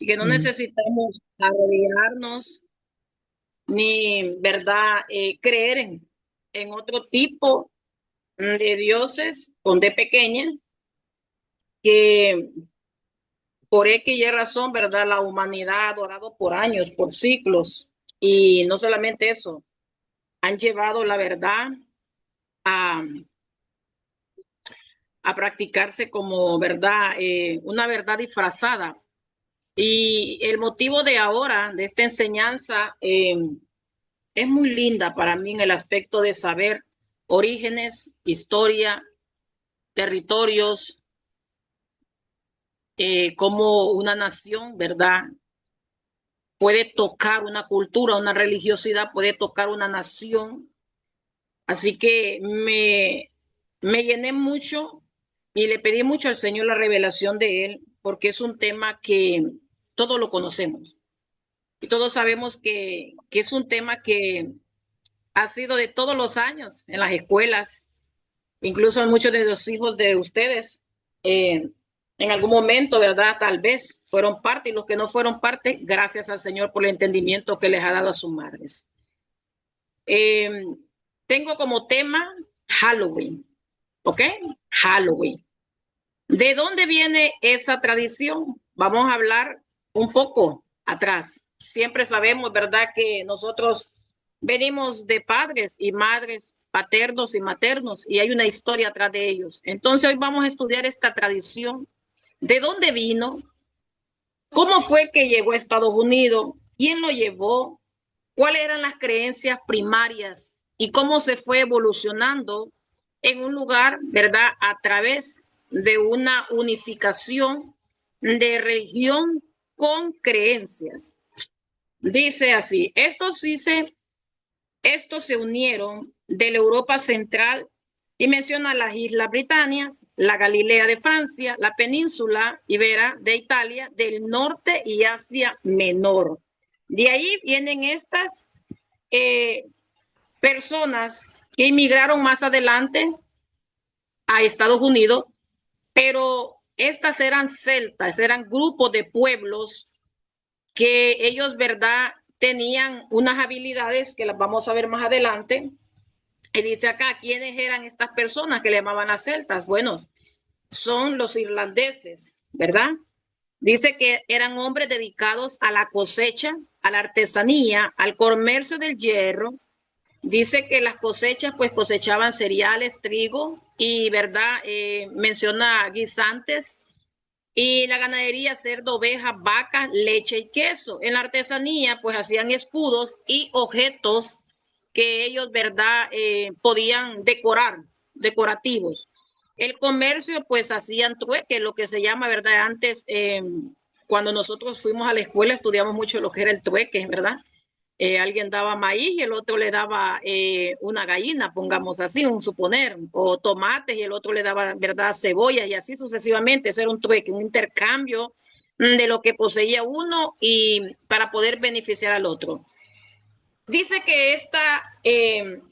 y que no Mm. necesitamos arrodillarnos ni, ¿verdad?, creer en otro tipo de dioses con D pequeña, que por X y razón, ¿verdad?, la humanidad ha adorado por años, por siglos, y no solamente eso, han llevado la verdad a, a practicarse como verdad, una verdad disfrazada. Y el motivo de ahora, de esta enseñanza, es muy linda para mí en el aspecto de saber orígenes, historia, territorios, cómo una nación, ¿verdad?, puede tocar una cultura, una religiosidad, puede tocar una nación. Así que me llené mucho y le pedí mucho al Señor la revelación de Él, porque es un tema que todos lo conocemos y todos sabemos que es un tema que ha sido de todos los años en las escuelas, incluso muchos de los hijos de ustedes, eh, en algún momento, ¿verdad? Tal vez fueron parte y los que no fueron parte, gracias al Señor por el entendimiento que les ha dado a sus madres. Eh, Tengo como tema Halloween, ¿ok? Halloween. ¿De dónde viene esa tradición? Vamos a hablar un poco atrás. Siempre sabemos, ¿verdad?, que nosotros venimos de padres y madres, paternos y maternos, y hay una historia atrás de ellos. Entonces hoy vamos a estudiar esta tradición. ¿De dónde vino? ¿Cómo fue que llegó a Estados Unidos? ¿Quién lo llevó? ¿Cuáles eran las creencias primarias? ¿Y cómo se fue evolucionando en un lugar, ¿verdad?, a través de una unificación de religión con creencias. Dice así, estos se unieron de la Europa central y menciona las Islas Británicas, la Galilea de Francia, la península ibera de Italia, del norte y Asia Menor. De ahí vienen estas eh, personas que inmigraron más adelante a Estados Unidos, pero estas eran celtas, eran grupos de pueblos que ellos, ¿verdad?, tenían unas habilidades que las vamos a ver más adelante. Y dice acá, ¿quiénes eran estas personas que le llamaban a celtas? Bueno, son los irlandeses, ¿verdad? Dice que eran hombres dedicados a la cosecha, a la artesanía, al comercio del hierro. Dice que las cosechas pues cosechaban cereales, trigo y, ¿verdad? Menciona guisantes y la ganadería, cerdo, ovejas, vacas, leche y queso. En la artesanía pues hacían escudos y objetos que ellos, ¿verdad?, podían decorar, decorativos. El comercio pues hacían trueque, lo que se llama, ¿verdad? Antes, cuando nosotros fuimos a la escuela estudiamos mucho lo que era el trueque, ¿verdad? Alguien daba maíz y el otro le daba una gallina, pongamos así, un suponer, o tomates y el otro le daba, ¿verdad?, cebollas y así sucesivamente. Eso era un trueque, un intercambio de lo que poseía uno y para poder beneficiar al otro. Dice que estas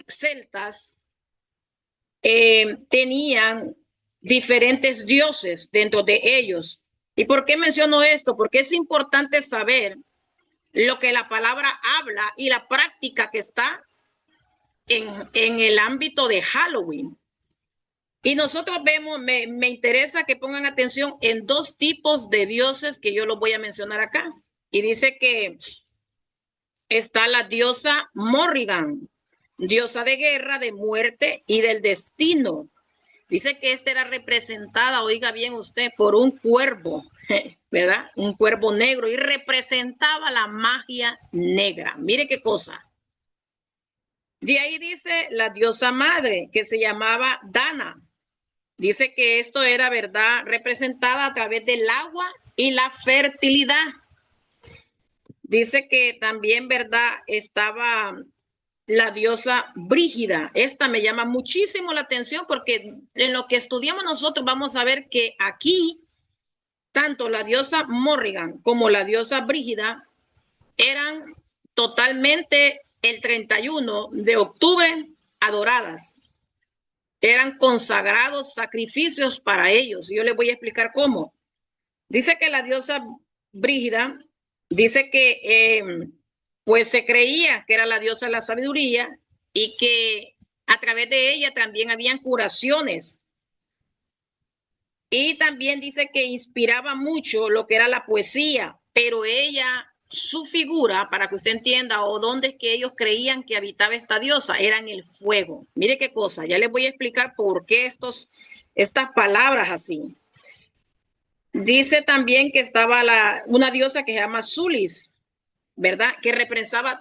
celtas tenían diferentes dioses dentro de ellos. ¿Y por qué menciono esto? Porque es importante saber lo que la palabra habla y la práctica que está en el ámbito de Halloween. Y nosotros vemos, me interesa que pongan atención en dos tipos de dioses que yo los voy a mencionar acá. Y dice que está la diosa Morrigan, diosa de guerra, de muerte y del destino. Dice que esta era representada, oiga bien usted, por un cuervo, ¿verdad? Un cuervo negro y representaba la magia negra. Mire qué cosa. De ahí dice la diosa madre, que se llamaba Dana. Dice que esto era, ¿verdad?, representada a través del agua y la fertilidad. Dice que también, ¿verdad?, estaba la diosa Brígida. Esta me llama muchísimo la atención porque en lo que estudiamos nosotros vamos a ver que aquí tanto la diosa Morrigan como la diosa Brígida eran totalmente el 31 de octubre adoradas. Eran consagrados sacrificios para ellos. Yo les voy a explicar cómo. Dice que la diosa Brígida dice que pues se creía que era la diosa de la sabiduría y que a través de ella también habían curaciones. Y también dice que inspiraba mucho lo que era la poesía, pero ella, su figura, para que usted entienda, o dónde es que ellos creían que habitaba esta diosa, era en el fuego. Mire qué cosa, ya les voy a explicar por qué estas palabras así. Dice también que estaba una diosa que se llama Sulis, ¿verdad? Que representaba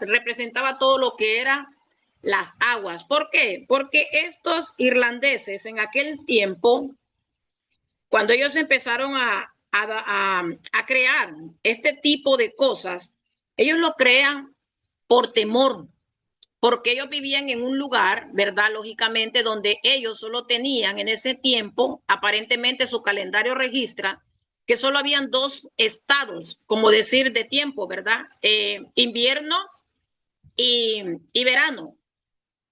todo lo que era las aguas. ¿Por qué? Porque estos irlandeses en aquel tiempo, cuando ellos empezaron a crear este tipo de cosas, ellos lo crean por temor, porque ellos vivían en un lugar, ¿verdad? Lógicamente, donde ellos solo tenían en ese tiempo, aparentemente su calendario registra, que solo habían dos estados, como decir, de tiempo, ¿verdad? Invierno y verano.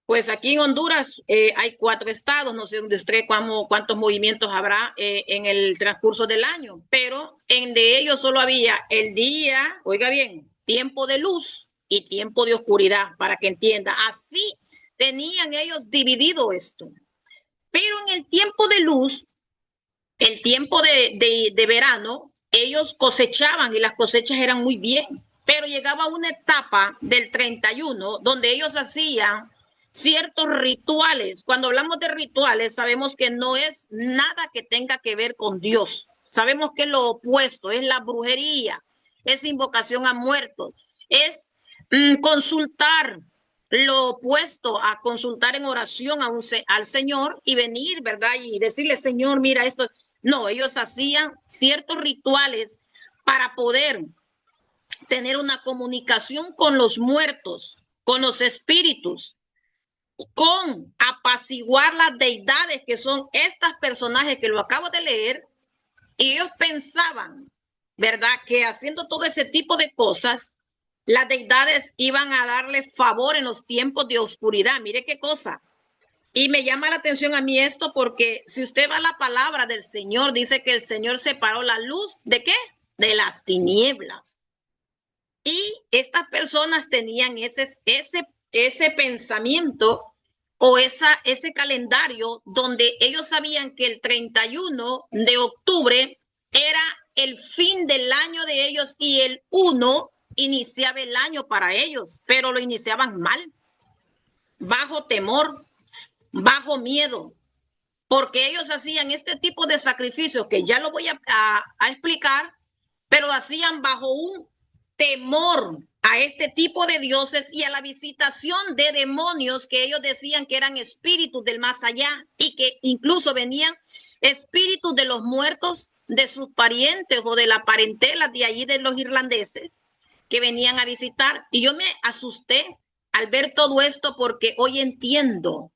Pues aquí en Honduras hay 4 estados, no sé dónde usted cuántos movimientos habrá en el transcurso del año, pero en de ellos solo había el día, oiga bien, tiempo de luz y tiempo de oscuridad, para que entienda. Así tenían ellos dividido esto. Pero en el tiempo de luz, el tiempo de verano, ellos cosechaban y las cosechas eran muy bien. Pero llegaba una etapa del 31 donde ellos hacían ciertos rituales. Cuando hablamos de rituales, sabemos que no es nada que tenga que ver con Dios. Sabemos que es lo opuesto, es la brujería, es invocación a muertos, es consultar lo opuesto a consultar en oración al Señor y venir, ¿verdad? Y decirle, Señor, mira esto. No, ellos hacían ciertos rituales para poder tener una comunicación con los muertos, con los espíritus, con apaciguar las deidades que son estas personajes que lo acabo de leer. Y ellos pensaban, ¿verdad?, que haciendo todo ese tipo de cosas, las deidades iban a darle favor en los tiempos de oscuridad. Mire qué cosa. Y me llama la atención a mí esto porque si usted va a la palabra del Señor, dice que el Señor separó la luz, ¿de qué? De las tinieblas. Y estas personas tenían ese pensamiento o ese calendario donde ellos sabían que el 31 de octubre era el fin del año de ellos y el 1 iniciaba el año para ellos, pero lo iniciaban mal, bajo temor, bajo miedo, porque ellos hacían este tipo de sacrificios que ya lo voy a explicar, pero hacían bajo un temor a este tipo de dioses y a la visitación de demonios que ellos decían que eran espíritus del más allá y que incluso venían espíritus de los muertos, de sus parientes o de la parentela de allí de los irlandeses que venían a visitar. Y yo me asusté al ver todo esto porque hoy entiendo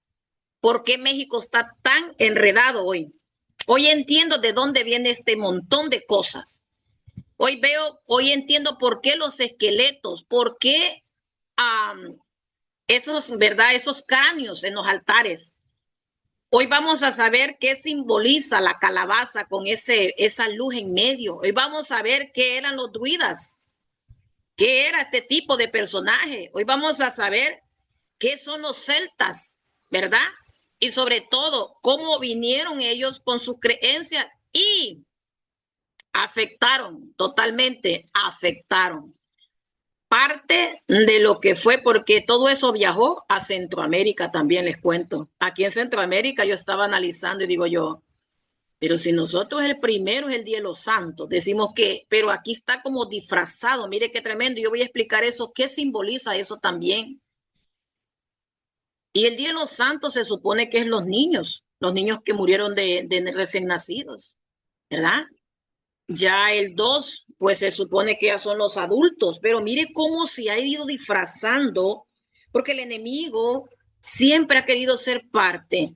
por qué México está tan enredado hoy. Hoy entiendo de dónde viene este montón de cosas. Hoy entiendo por qué los esqueletos, por qué esos cráneos en los altares. Hoy vamos a saber qué simboliza la calabaza con esa luz en medio. Hoy vamos a ver qué eran los druidas, qué era este tipo de personaje. Hoy vamos a saber qué son los celtas, ¿verdad? Y sobre todo, cómo vinieron ellos con sus creencias y afectaron parte de lo que fue, porque todo eso viajó a Centroamérica también, les cuento. Aquí en Centroamérica yo estaba analizando y digo yo, pero si nosotros el primero es el Día de los Santos, decimos que, pero aquí está como disfrazado, mire qué tremendo, yo voy a explicar eso, qué simboliza eso también. Y el Día de los Santos se supone que es los niños que murieron de recién nacidos, ¿verdad? Ya el 2, pues se supone que ya son los adultos, pero mire cómo se ha ido disfrazando, porque el enemigo siempre ha querido ser parte,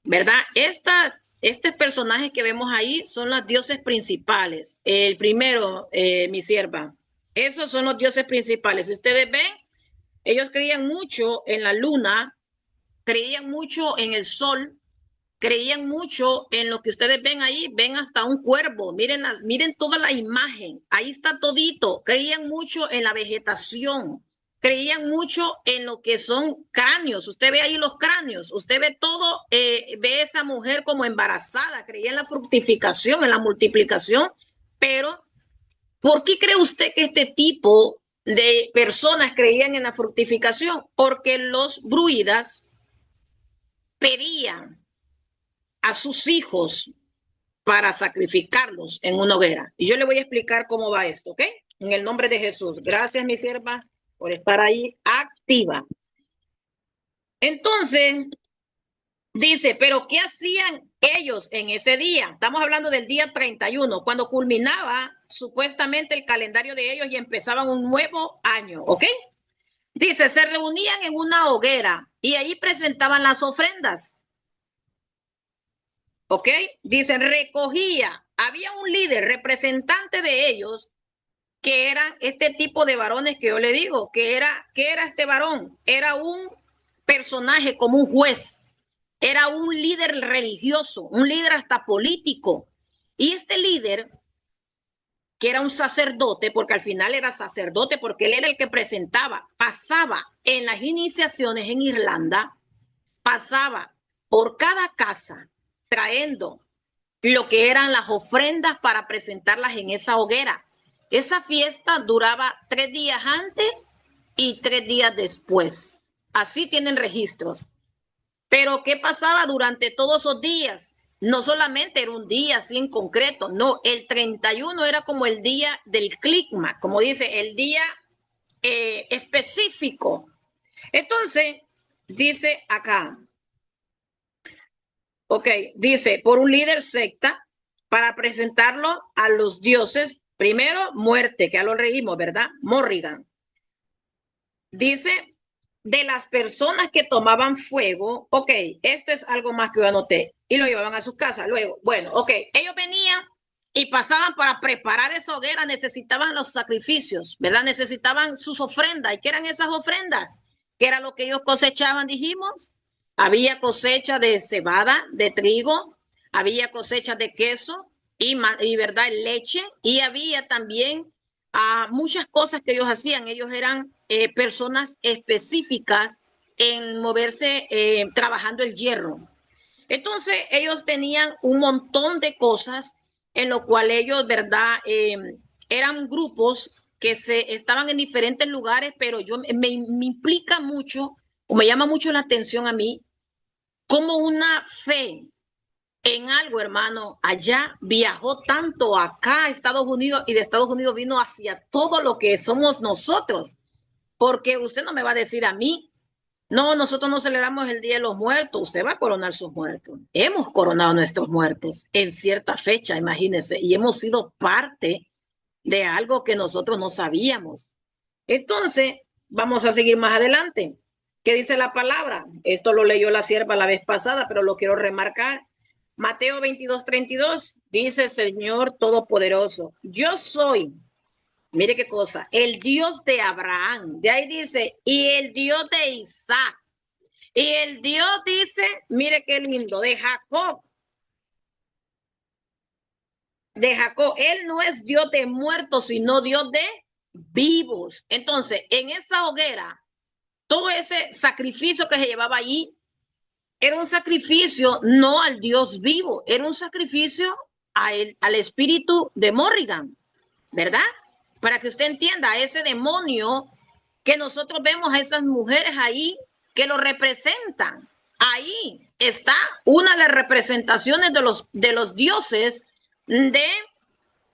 ¿verdad? Estos personajes que vemos ahí son los dioses principales. El primero, mi sierva, esos son los dioses principales. Si ustedes ven, ellos creían mucho en la luna, creían mucho en el sol, creían mucho en lo que ustedes ven ahí, ven hasta un cuervo, miren, miren toda la imagen, ahí está todito, creían mucho en la vegetación, creían mucho en lo que son cráneos, usted ve ahí los cráneos, usted ve todo, ve esa mujer como embarazada, creía en la fructificación, en la multiplicación, pero ¿por qué cree usted que este tipo de personas creían en la fructificación? Porque los druidas pedían a sus hijos para sacrificarlos en una hoguera. Y yo le voy a explicar cómo va esto, ¿ok? En el nombre de Jesús. Gracias, mi sierva, por estar ahí activa. Entonces, dice, pero ¿qué hacían ellos en ese día? Estamos hablando del día 31, cuando culminaba supuestamente el calendario de ellos y empezaban un nuevo año, ¿ok? Dice, se reunían en una hoguera y ahí presentaban las ofrendas. ¿Ok? Dicen, recogía, había un líder, representante de ellos, que eran este tipo de varones que yo le digo, ¿qué era este varón? Era un personaje como un juez, era un líder religioso, un líder hasta político. Y este líder, que era un sacerdote, porque al final era sacerdote, porque él era el que presentaba, pasaba en las iniciaciones en Irlanda, pasaba por cada casa trayendo lo que eran las ofrendas para presentarlas en esa hoguera. Esa fiesta duraba 3 días antes y 3 días después. Así tienen registros. Pero ¿qué pasaba durante todos esos días? No solamente era un día así en concreto, no, el 31 era como el día del clicma, como dice, el día específico. Entonces, dice acá, ok, dice, por un líder secta para presentarlo a los dioses. Primero, muerte, que ya lo reímos, ¿verdad? Morrigan. Dice, de las personas que tomaban fuego, ok, esto es algo más que yo anoté, y lo llevaban a sus casas. Luego, bueno, ok, ellos venían y pasaban para preparar esa hoguera, necesitaban los sacrificios, ¿verdad? Necesitaban sus ofrendas. ¿Y qué eran esas ofrendas? ¿Qué era lo que ellos cosechaban, dijimos? Había cosecha de cebada, de trigo, había cosecha de queso y verdad, leche, y había también muchas cosas que ellos hacían. Ellos eran personas específicas en moverse trabajando el hierro. Entonces ellos tenían un montón de cosas en lo cual ellos, verdad, eran grupos que se estaban en diferentes lugares, pero me implica mucho o me llama mucho la atención a mí como una fe en algo, hermano, allá viajó tanto acá a Estados Unidos y de Estados Unidos vino hacia todo lo que somos nosotros. Porque usted no me va a decir a mí, no, nosotros no celebramos el Día de los Muertos, usted va a coronar sus muertos. Hemos coronado nuestros muertos en cierta fecha, imagínense, y hemos sido parte de algo que nosotros no sabíamos. Entonces, vamos a seguir más adelante. ¿Qué dice la palabra? Esto lo leyó la sierva la vez pasada, pero lo quiero remarcar. Mateo 22:32 dice el Señor Todopoderoso, yo soy, mire qué cosa, el Dios de Abraham. De ahí dice, y el Dios de Isaac. Y el Dios dice, mire qué lindo, de Jacob. De Jacob, él no es Dios de muertos, sino Dios de vivos. Entonces, en esa hoguera, todo ese sacrificio que se llevaba allí, era un sacrificio no al Dios vivo, era un sacrificio al espíritu de Morrigan, ¿verdad? Para que usted entienda, ese demonio que nosotros vemos a esas mujeres ahí que lo representan. Ahí está una de las representaciones de los dioses de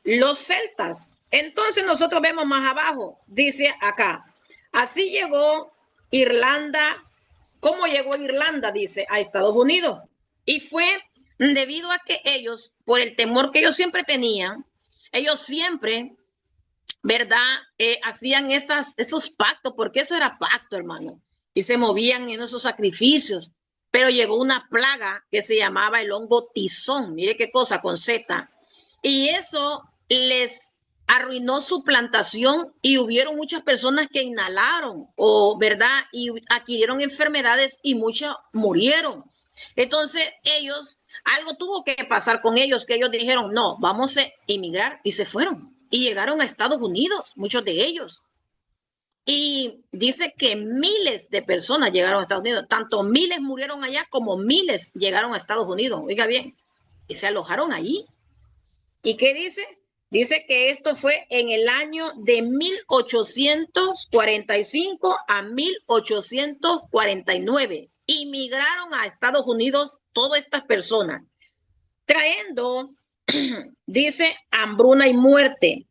los celtas. Entonces nosotros vemos más abajo, dice acá, así llegó Irlanda. ¿Cómo llegó Irlanda? Dice, a Estados Unidos. Y fue debido a que ellos, por el temor que ellos siempre tenían, ellos siempre, ¿verdad? Hacían esos pactos, porque eso era pacto, hermano. Y se movían en esos sacrificios. Pero llegó una plaga que se llamaba el hongo tizón. Mire qué cosa, con Z. Y eso les arruinó su plantación y hubieron muchas personas que inhalaron, o verdad, y adquirieron enfermedades y muchas murieron. Entonces ellos, algo tuvo que pasar con ellos, que ellos dijeron, no, vamos a emigrar, y se fueron. Y llegaron a Estados Unidos, muchos de ellos. Y dice que miles de personas llegaron a Estados Unidos. Tanto miles murieron allá como miles llegaron a Estados Unidos. Oiga bien, y se alojaron allí. ¿Y qué dice? Dice que esto fue en el año de 1845 a 1849. Inmigraron a Estados Unidos todas estas personas, trayendo, dice, hambruna y muerte.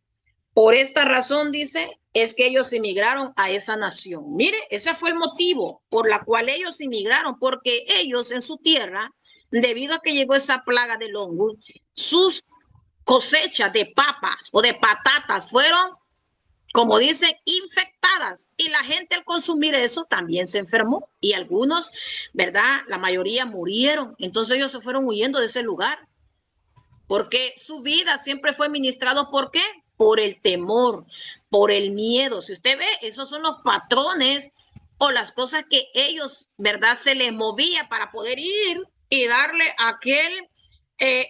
Por esta razón, dice, es que ellos emigraron a esa nación. Mire, ese fue el motivo por la cual ellos emigraron, porque ellos en su tierra, debido a que llegó esa plaga del hongo, sus cosechas de papas o de patatas fueron, como dice, infectadas, y la gente al consumir eso también se enfermó, y algunos, ¿verdad? La mayoría murieron. Entonces ellos se fueron huyendo de ese lugar, porque su vida siempre fue ministrado. ¿Por qué? Por el temor, por el miedo. Si usted ve, esos son los patrones o las cosas que ellos, ¿verdad? Se les movía para poder ir y darle a aquel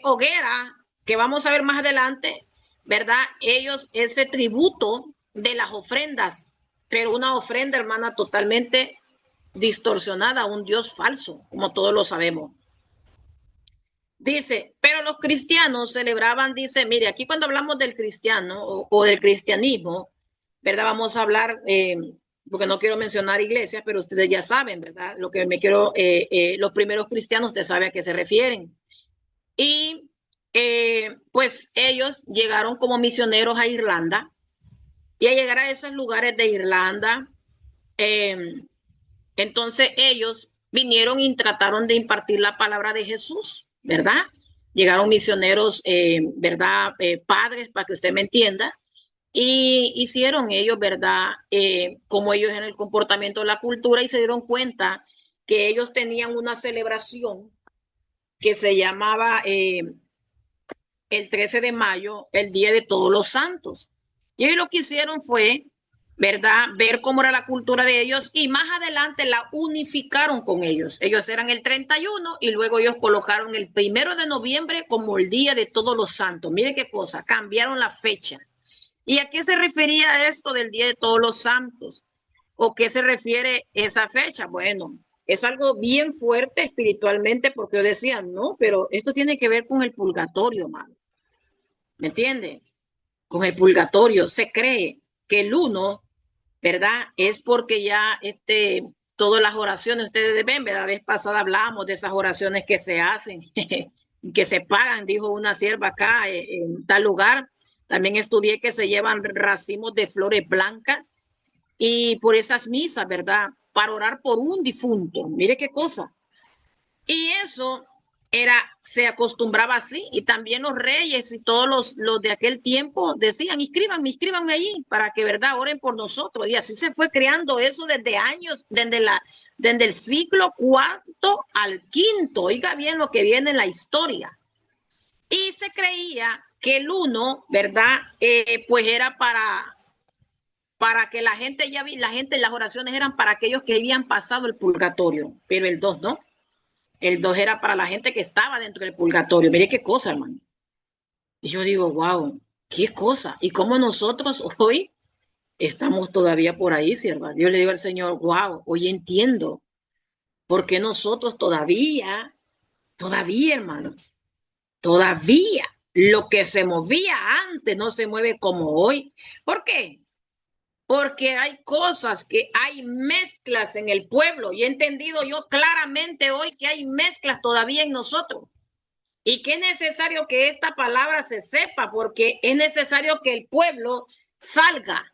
hoguera que vamos a ver más adelante, ¿verdad? Ellos, ese tributo de las ofrendas, pero una ofrenda, hermana, totalmente distorsionada a un Dios falso, como todos lo sabemos. Dice, pero los cristianos celebraban, dice, mire, aquí cuando hablamos del cristiano o del cristianismo, ¿verdad? Vamos a hablar, porque no quiero mencionar iglesias, pero ustedes ya saben, ¿verdad? Lo que me quiero, los primeros cristianos, usted sabe a qué se refieren. Y pues ellos llegaron como misioneros a Irlanda, y a llegar a esos lugares de Irlanda, entonces ellos vinieron y trataron de impartir la palabra de Jesús, ¿verdad? Llegaron misioneros, ¿verdad? Padres, para que usted me entienda, y hicieron ellos, ¿verdad? Como ellos en el comportamiento de la cultura, y se dieron cuenta que ellos tenían una celebración que se llamaba el 13 de mayo, el Día de Todos los Santos. Y ellos lo que hicieron fue, ¿verdad? Ver cómo era la cultura de ellos, y más adelante la unificaron con ellos. Ellos eran el 31 y luego ellos colocaron el 1 de noviembre como el Día de Todos los Santos. Mire qué cosa, cambiaron la fecha. ¿Y a qué se refería esto del Día de Todos los Santos? ¿O qué se refiere esa fecha? Bueno, es algo bien fuerte espiritualmente, porque yo decía, no, pero esto tiene que ver con el purgatorio, hermano. ¿Me entiende? Con el purgatorio. Se cree que el uno, ¿verdad? Es porque ya todas las oraciones, ustedes ven, ¿verdad? La vez pasada hablamos de esas oraciones que se hacen, que se pagan, dijo una sierva acá en tal lugar. También estudié que se llevan racimos de flores blancas y por esas misas, ¿verdad? Para orar por un difunto. Mire qué cosa. Y eso se acostumbraba así, y también los reyes y todos los de aquel tiempo decían, inscríbanme allí para que, verdad, oren por nosotros. Y así se fue creando eso desde años, desde el siglo IV al V. Oiga bien lo que viene en la historia. Y se creía que el uno, ¿verdad? Pues era para que la gente las oraciones eran para aquellos que habían pasado el purgatorio, pero el dos no. El 2 era para la gente que estaba dentro del purgatorio. Mire qué cosa, hermano. Y yo digo, wow, qué cosa. Y cómo nosotros hoy estamos todavía por ahí, sierva. Yo le digo al Señor, wow, hoy entiendo por qué nosotros todavía, hermanos, todavía lo que se movía antes no se mueve como hoy. ¿Por qué? Porque hay cosas que hay mezclas en el pueblo, y he entendido yo claramente hoy que hay mezclas todavía en nosotros, y que es necesario que esta palabra se sepa, porque es necesario que el pueblo salga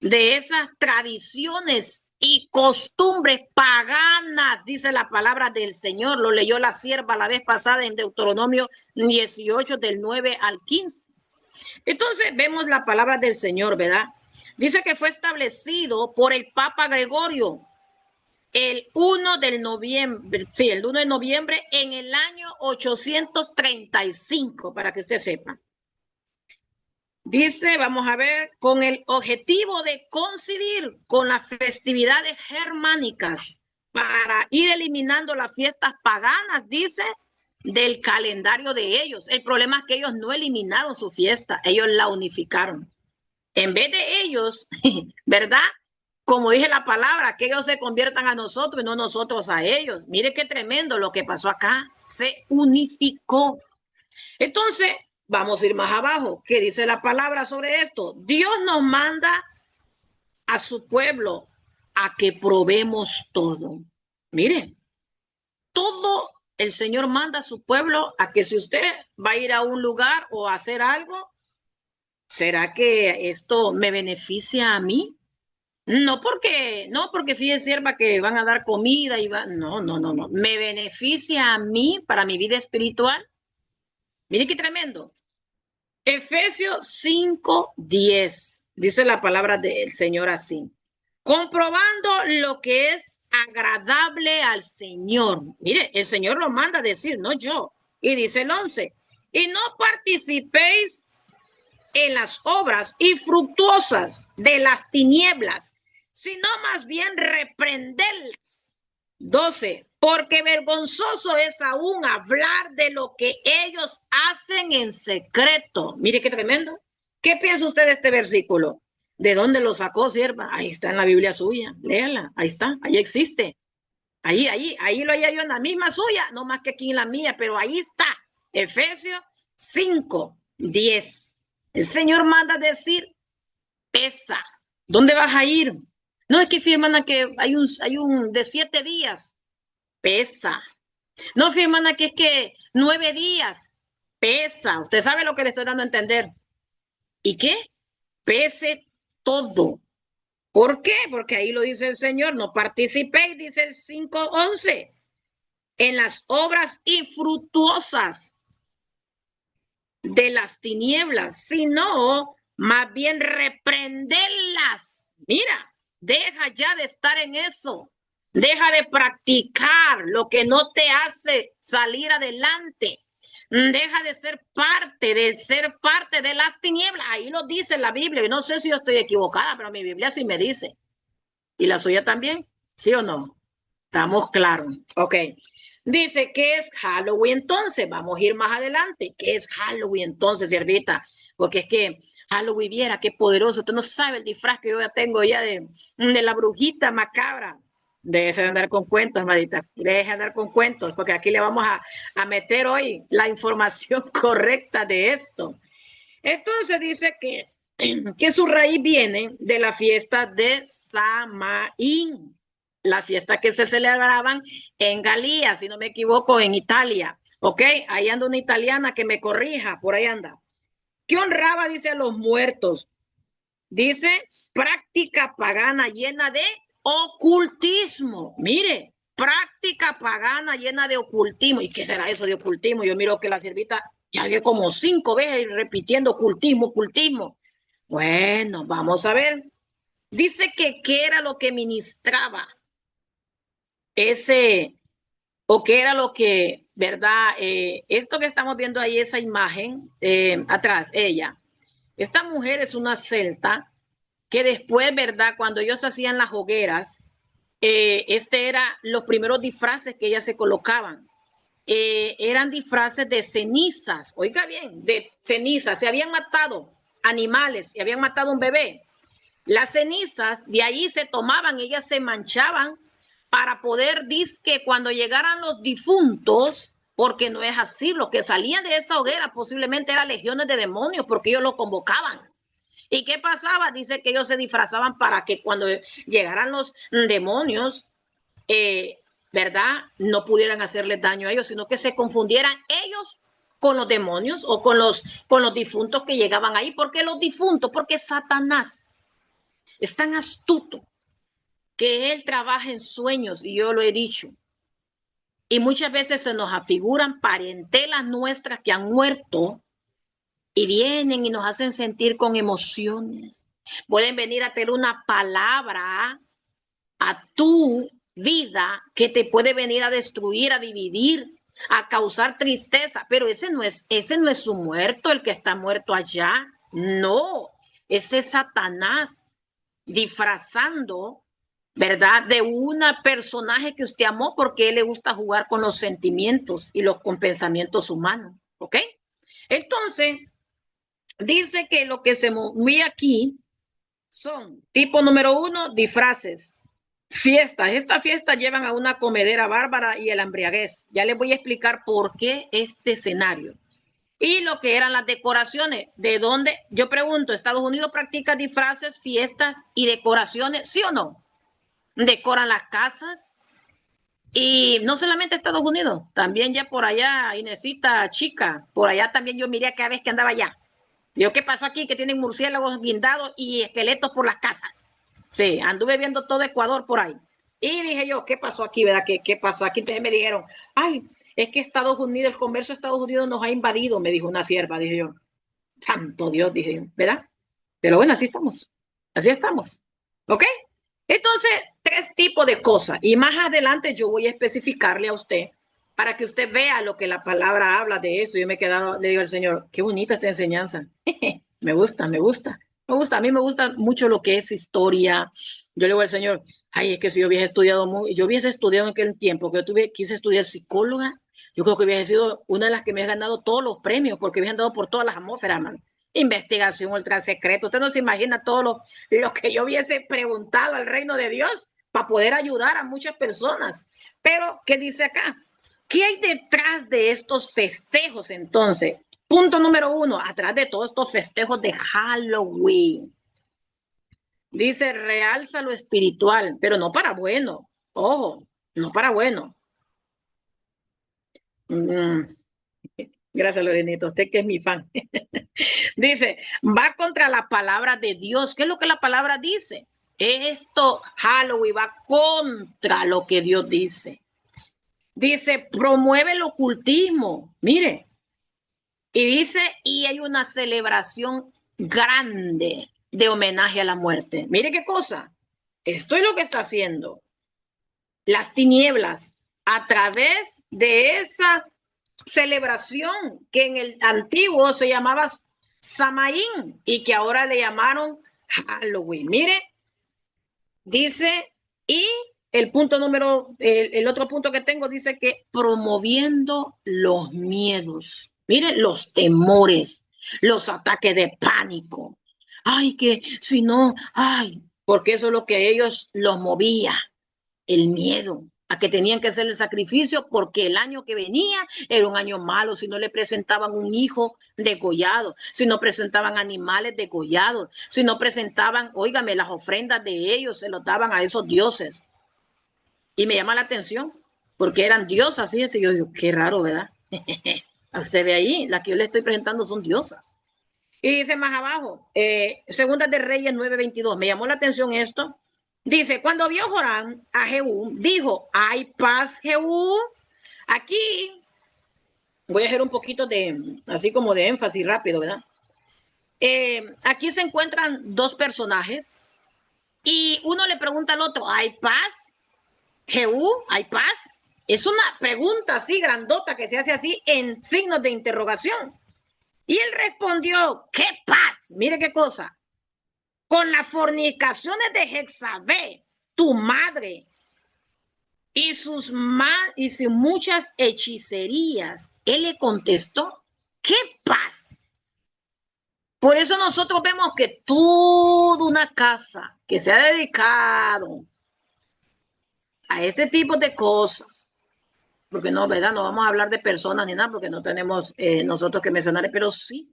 de esas tradiciones y costumbres paganas, dice la palabra del Señor. Lo leyó la sierva la vez pasada en Deuteronomio 18 del 9 al 15. Entonces vemos la palabra del Señor, ¿verdad? Dice que fue establecido por el Papa Gregorio el 1 de noviembre, sí, el 1 de noviembre en el año 835, para que usted sepa. Dice, vamos a ver, con el objetivo de coincidir con las festividades germánicas para ir eliminando las fiestas paganas, dice, del calendario de ellos. El problema es que ellos no eliminaron su fiesta, ellos la unificaron. En vez de ellos, ¿verdad? Como dije la palabra, que ellos se conviertan a nosotros y no nosotros a ellos. Mire qué tremendo lo que pasó acá. Se unificó. Entonces, vamos a ir más abajo. ¿Qué dice la palabra sobre esto? Dios nos manda a su pueblo a que probemos todo. Mire, todo el Señor manda a su pueblo a que si usted va a ir a un lugar o a hacer algo, ¿será que esto me beneficia a mí? No porque fíjese, sierva, que van a dar comida y va, no. Me beneficia a mí para mi vida espiritual. Mire qué tremendo. Efesios 5:10 dice la palabra del Señor así: comprobando lo que es agradable al Señor. Mire, el Señor lo manda a decir, no yo. Y dice el 11: y no participéis en las obras infructuosas de las tinieblas, sino más bien reprenderlas. 12: porque vergonzoso es aún hablar de lo que ellos hacen en secreto. Mire qué tremendo. ¿Qué piensa usted de este versículo? ¿De dónde lo sacó, sierva? Ahí está en la Biblia suya. Léala. Ahí está. Ahí existe. Ahí lo haya yo en la misma suya, no más que aquí en la mía, pero ahí está. Efesios 5:10. El Señor manda decir, pesa. ¿Dónde vas a ir? No, es que firman a que hay un de 7 días. Pesa. No, firman a que es que 9 días. Pesa. Usted sabe lo que le estoy dando a entender. ¿Y qué? Pese todo. ¿Por qué? Porque ahí lo dice el Señor, no participéis, dice el 5:11, en las obras infructuosas de las tinieblas, sino más bien reprenderlas. Mira, deja ya de estar en eso. Deja de practicar lo que no te hace salir adelante. Deja de ser parte de las tinieblas. Ahí lo dice la Biblia. Y no sé si yo estoy equivocada, pero mi Biblia sí me dice. ¿Y la suya también? ¿Sí o no? Estamos claros. Ok. Dice, ¿qué es Halloween entonces? Vamos a ir más adelante. ¿Qué es Halloween entonces, siervita? Porque es que Halloween, viera qué poderoso. Usted no sabe el disfraz que yo ya tengo ya de la brujita macabra. Deje de andar con cuentos, madita. Deje de andar con cuentos, porque aquí le vamos a meter hoy la información correcta de esto. Entonces dice que su raíz viene de la fiesta de Samaín, la fiesta que se celebraban en Galía, si no me equivoco, en Italia. ¿Ok? Ahí anda una italiana que me corrija, por ahí anda. ¿Qué honraba, dice, a los muertos? Dice, práctica pagana llena de ocultismo. Mire, práctica pagana llena de ocultismo. ¿Y qué será eso de ocultismo? Yo miro que la siervita ya vio como 5 veces repitiendo ocultismo, ocultismo. Bueno, vamos a ver. Dice que qué era lo que ministraba ese, o qué era lo que, ¿verdad? Esto que estamos viendo ahí, esa imagen atrás, ella. Esta mujer es una celta que después, ¿verdad? Cuando ellos hacían las hogueras, eran los primeros disfraces que ellas se colocaban. Eran disfraces de cenizas, oiga bien, de cenizas. Se habían matado animales, se habían matado un bebé. Las cenizas de ahí se tomaban, ellas se manchaban para poder, que cuando llegaran los difuntos, porque no es así, lo que salía de esa hoguera posiblemente eran legiones de demonios, porque ellos lo convocaban. ¿Y qué pasaba? Dice que ellos se disfrazaban para que cuando llegaran los demonios, ¿verdad? No pudieran hacerles daño a ellos, sino que se confundieran ellos con los demonios o con los difuntos que llegaban ahí. ¿Por qué los difuntos? Porque Satanás es tan astuto que él trabaja en sueños, y yo lo he dicho. Y muchas veces se nos afiguran parentelas nuestras que han muerto y vienen y nos hacen sentir con emociones. Pueden venir a tener una palabra a tu vida que te puede venir a destruir, a dividir, a causar tristeza, pero ese no es su muerto, el que está muerto allá. No, ese es Satanás disfrazando ¿verdad? De un personaje que usted amó porque a él le gusta jugar con los sentimientos y los con pensamientos humanos, ¿ok? Entonces, dice que lo que se movía aquí son, tipo número uno, disfraces, fiestas. Estas fiestas llevan a una comedera bárbara y el embriaguez. Ya les voy a explicar por qué este escenario. Y lo que eran las decoraciones, de dónde, yo pregunto, ¿Estados Unidos practica disfraces, fiestas y decoraciones? ¿Sí o no? Decoran las casas. Y no solamente Estados Unidos, también ya por allá, Inesita Chica, por allá también yo miré cada vez que andaba allá. Yo, ¿qué pasó aquí? Que tienen murciélagos guindados y esqueletos por las casas. Sí, anduve viendo todo Ecuador por ahí. Y dije yo, ¿qué pasó aquí, verdad? ¿Qué pasó aquí? Entonces me dijeron, ay, es que Estados Unidos, el comercio de Estados Unidos nos ha invadido, me dijo una sierva, dije yo. Santo Dios, dije yo, ¿verdad? Pero bueno, así estamos. Así estamos. ¿Ok? Entonces, tres tipos de cosas. Y más adelante yo voy a especificarle a usted para que usted vea lo que la palabra habla de eso. Yo me he quedado, le digo al Señor, qué bonita esta enseñanza. Me gusta, me gusta. Me gusta, a mí me gusta mucho lo que es historia. Yo le digo al Señor, ay, es que si yo hubiese estudiado yo hubiese estudiado en aquel tiempo que yo quise estudiar psicóloga, yo creo que hubiese sido una de las que me ha ganado todos los premios, porque me han dado por todas las atmósferas, man. Investigación ultra secreta. Usted no se imagina todo lo que yo hubiese preguntado al reino de Dios para poder ayudar a muchas personas. Pero, ¿qué dice acá? ¿Qué hay detrás de estos festejos entonces? Punto número uno, atrás de todos estos festejos de Halloween. Dice, realza lo espiritual, pero no para bueno. Ojo, no para bueno. Gracias, Lorenito. Usted que es mi fan. Dice, va contra la palabra de Dios. ¿Qué es lo que la palabra dice? Esto, Halloween, va contra lo que Dios dice. Dice, promueve el ocultismo. Mire. Y dice, y hay una celebración grande de homenaje a la muerte. Mire qué cosa. Esto es lo que está haciendo las tinieblas a través de esa celebración que en el antiguo se llamaba Samaín y que ahora le llamaron Halloween. Mire, dice, y el punto número, el otro punto que tengo dice que promoviendo los miedos, mire, los temores, los ataques de pánico. Ay, que si no, ay, porque eso es lo que ellos los movía, el miedo a que tenían que hacer el sacrificio porque el año que venía era un año malo, si no le presentaban un hijo degollado, si no presentaban animales degollados, si no presentaban, óigame, las ofrendas de ellos se los daban a esos dioses. Y me llama la atención porque eran diosas, fíjese, yo digo, qué raro, ¿verdad? A usted ve ahí, las que yo le estoy presentando son diosas. Y dice más abajo, Segunda de Reyes 9:22, me llamó la atención esto. Dice, cuando vio Joram a Jehú, dijo, hay paz, Jehú. Aquí voy a hacer un poquito de, así como de énfasis rápido, ¿verdad? Aquí se encuentran dos personajes y uno le pregunta al otro, ¿hay paz? Jehú, ¿hay paz? Es una pregunta así grandota que se hace así en signos de interrogación. Y él respondió, ¿qué paz? Mire qué cosa. Con las fornicaciones de Jezabel, tu madre, y sus muchas hechicerías. Él le contestó, ¿qué paz? Por eso nosotros vemos que toda una casa que se ha dedicado a este tipo de cosas, porque no, ¿verdad? No vamos a hablar de personas ni nada, porque no tenemos nosotros que mencionar, pero sí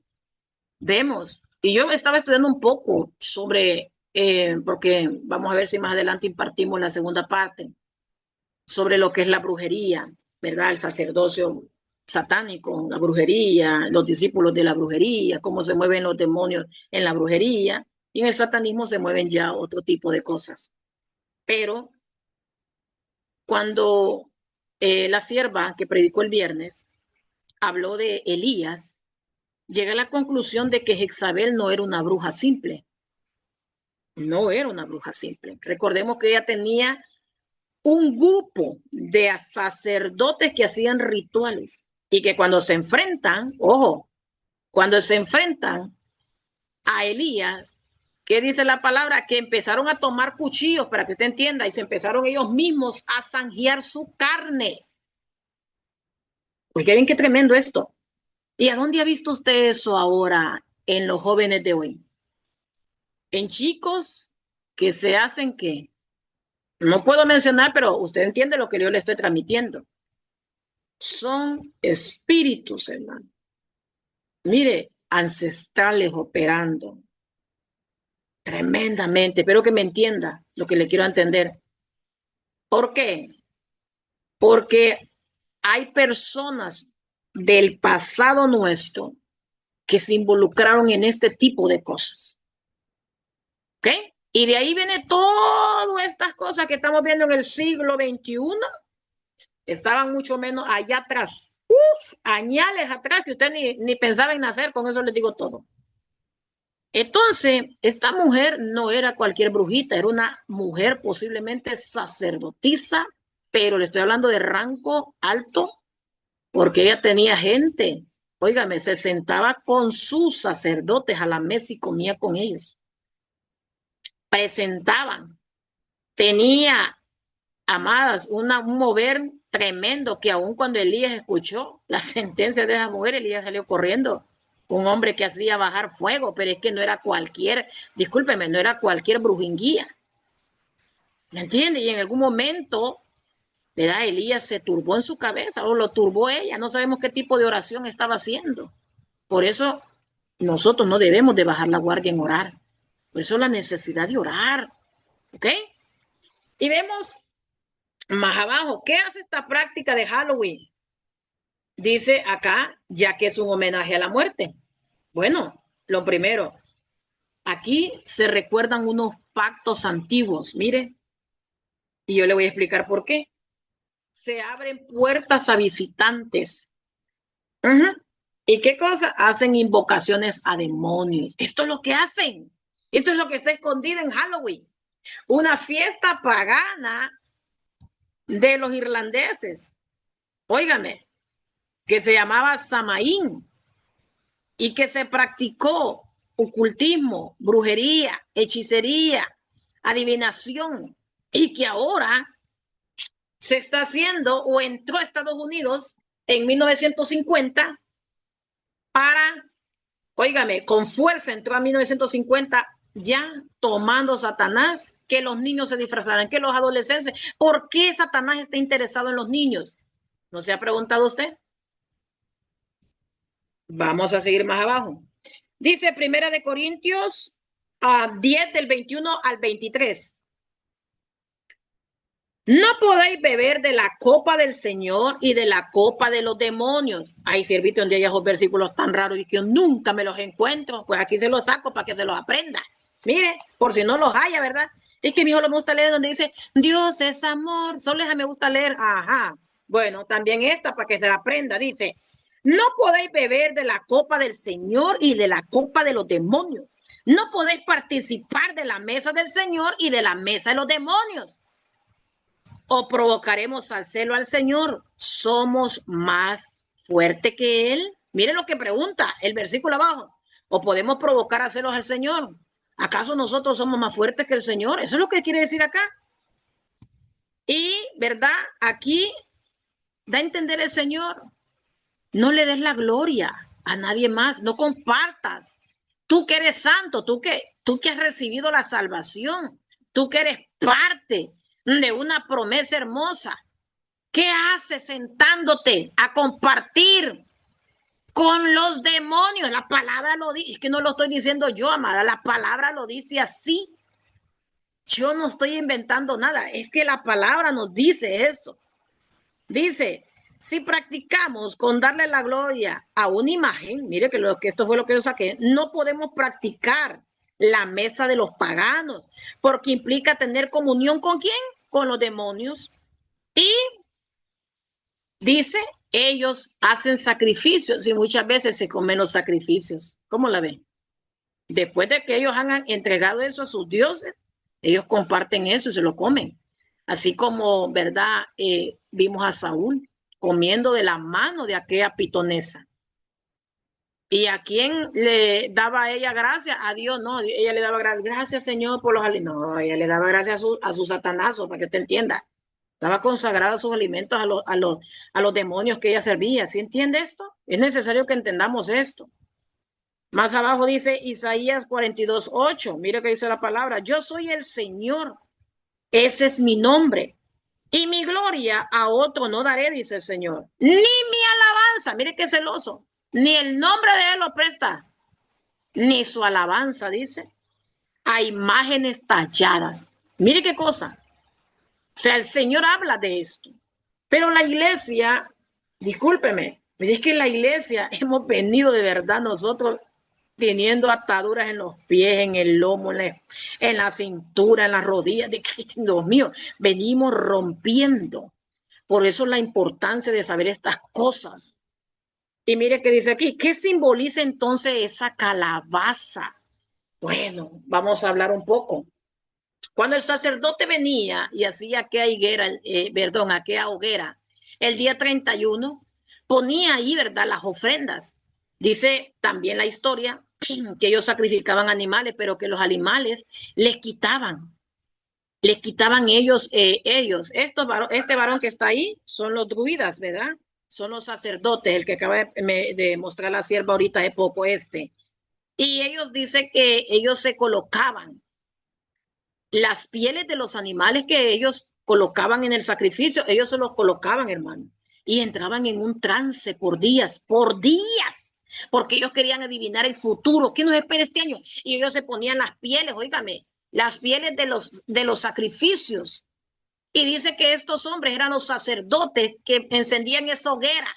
vemos. Y yo estaba estudiando un poco sobre, porque vamos a ver si más adelante impartimos la segunda parte, sobre lo que es la brujería, ¿verdad? El sacerdocio satánico, la brujería, los discípulos de la brujería, cómo se mueven los demonios en la brujería, y en el satanismo se mueven ya otro tipo de cosas. Pero cuando la sierva que predicó el viernes habló de Elías, llega a la conclusión de que Jezabel no era una bruja simple. No era una bruja simple. Recordemos que ella tenía un grupo de sacerdotes que hacían rituales y que cuando se enfrentan, ojo, cuando se enfrentan a Elías, ¿Qué dice la palabra? Que empezaron a tomar cuchillos, para que usted entienda, y se empezaron ellos mismos a zanjear su carne. Oigan, qué tremendo esto. ¿Y a dónde ha visto usted eso ahora en los jóvenes de hoy? En chicos que se hacen que, no puedo mencionar, pero usted entiende lo que yo le estoy transmitiendo. Son espíritus, hermano. Mire, ancestrales operando tremendamente. Espero que me entienda lo que le quiero entender. ¿Por qué? Porque hay personas del pasado nuestro que se involucraron en este tipo de cosas. ¿Ok? Y de ahí viene todas estas cosas que estamos viendo en el siglo XXI. Estaban mucho menos allá atrás. Uf, añales atrás que usted ni pensaba en nacer, con eso les digo todo. Entonces, esta mujer no era cualquier brujita, era una mujer posiblemente sacerdotisa, pero le estoy hablando de rango alto, porque ella tenía gente. Óigame, se sentaba con sus sacerdotes a la mesa y comía con ellos. Presentaban. Tenía, amadas, un mover tremendo que aun cuando Elías escuchó la sentencia de esa mujer, Elías salió corriendo. Un hombre que hacía bajar fuego, pero es que no era cualquier, discúlpeme, no era cualquier brujinguía. ¿Me entiende? Y en algún momento, ¿verdad? Elías se turbó en su cabeza o lo turbó ella. No sabemos qué tipo de oración estaba haciendo. Por eso nosotros no debemos de bajar la guardia en orar. Por eso la necesidad de orar. ¿Ok? Y vemos más abajo, ¿qué hace esta práctica de Halloween? Dice acá, ya que es un homenaje a la muerte. Bueno, lo primero, aquí se recuerdan unos pactos antiguos, mire, y yo le voy a explicar por qué. Se abren puertas a visitantes. ¿Y qué cosa? Hacen invocaciones a demonios. Esto es lo que hacen. Esto es lo que está escondido en Halloween. Una fiesta pagana de los irlandeses. Óigame, que se llamaba Samaín y que se practicó ocultismo, brujería, hechicería, adivinación, y que ahora se está haciendo o entró a Estados Unidos en 1950 para, óigame, con fuerza entró a 1950 ya tomando Satanás, que los niños se disfrazaran, que los adolescentes. ¿Por qué Satanás está interesado en los niños? ¿No se ha preguntado usted? Vamos a seguir más abajo. Dice Primera de Corintios 10 del 21 al 23. No podéis beber de la copa del Señor y de la copa de los demonios. Ay, siervito, donde hay esos versículos tan raros y que yo nunca me los encuentro. Pues aquí se los saco para que se los aprenda. Mire, por si no los haya, ¿verdad? Es que a mi hijo le gusta leer donde dice, Dios es amor. Solo esa me gusta leer. Ajá. Bueno, también esta para que se la aprenda. Dice, no podéis beber de la copa del Señor y de la copa de los demonios. No podéis participar de la mesa del Señor y de la mesa de los demonios. O provocaremos al celo al Señor. ¿Somos más fuerte que Él? Mire lo que pregunta el versículo abajo. ¿O podemos provocar a celos al Señor? ¿Acaso nosotros somos más fuertes que el Señor? Eso es lo que quiere decir acá. Y, ¿verdad? Aquí da a entender el Señor. No le des la gloria a nadie más. No compartas. Tú que eres santo, tú que has recibido la salvación, tú que eres parte de una promesa hermosa. ¿Qué haces sentándote a compartir con los demonios? La palabra lo dice, es que no lo estoy diciendo yo, amada, la palabra lo dice así. Yo no estoy inventando nada, es que la palabra nos dice eso. Dice, si practicamos con darle la gloria a una imagen, mire que esto fue lo que yo saqué, no podemos practicar la mesa de los paganos, porque implica tener comunión ¿con quién? Con los demonios. Y dice, ellos hacen sacrificios y muchas veces se comen los sacrificios. ¿Cómo la ven? Después de que ellos han entregado eso a sus dioses, ellos comparten eso y se lo comen. Así como, ¿verdad? Vimos a Saúl comiendo de la mano de aquella pitonesa. ¿Y a quién le daba ella gracias? A Dios, no. Ella le daba gracias. Gracias, Señor, por los alimentos. No, ella le daba gracias a su satanazo, para que usted entienda. Estaba consagrada sus alimentos a los demonios que ella servía. ¿Sí entiende esto? Es necesario que entendamos esto. Más abajo dice Isaías 42:8. Mire que dice la palabra. Yo soy el Señor. Ese es mi nombre. Y mi gloria a otro no daré, dice el Señor. Ni mi alabanza. Mire qué celoso. Ni el nombre de él lo presta. Ni su alabanza, dice, a imágenes talladas. Mire qué cosa. O sea, el Señor habla de esto. Pero la iglesia, discúlpeme, es que la iglesia hemos venido de verdad nosotros teniendo ataduras en los pies, en el lomo, en la cintura, en las rodillas. Dios mío, venimos rompiendo. Por eso la importancia de saber estas cosas. Y mire qué dice aquí, ¿qué simboliza entonces esa calabaza? Bueno, vamos a hablar un poco. Cuando el sacerdote venía y hacía aquella higuera, aquella hoguera, el día 31, ponía ahí, ¿verdad?, las ofrendas. Dice también la historia que ellos sacrificaban animales, pero que los animales les quitaban ellos. Este varón que está ahí son los druidas, ¿verdad? Son los sacerdotes, el que acaba de mostrar la sierva ahorita de poco este. Y ellos dicen que ellos se colocaban las pieles de los animales que ellos colocaban en el sacrificio, ellos se los colocaban, hermano, y entraban en un trance por días, porque ellos querían adivinar el futuro, ¿qué nos espera este año? Y ellos se ponían las pieles, óigame, las pieles de los sacrificios. Y dice que estos hombres eran los sacerdotes que encendían esa hoguera.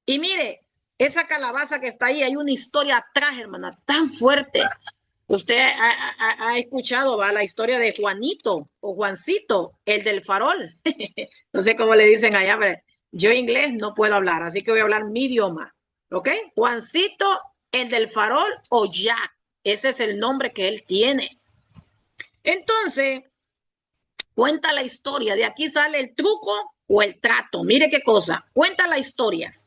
Y mire, esa calabaza que está ahí, hay una historia atrás, hermana, tan fuerte. Usted ha escuchado, ¿va?, la historia de Juanito o Juancito, el del farol. No sé cómo le dicen allá, pero yo inglés no puedo hablar, así que voy a hablar mi idioma. ¿Ok? Juancito, el del farol, o Jack. Ese es el nombre que él tiene. Entonces, cuenta la historia. De aquí sale el truco o el trato. Mire qué cosa. Cuenta la historia.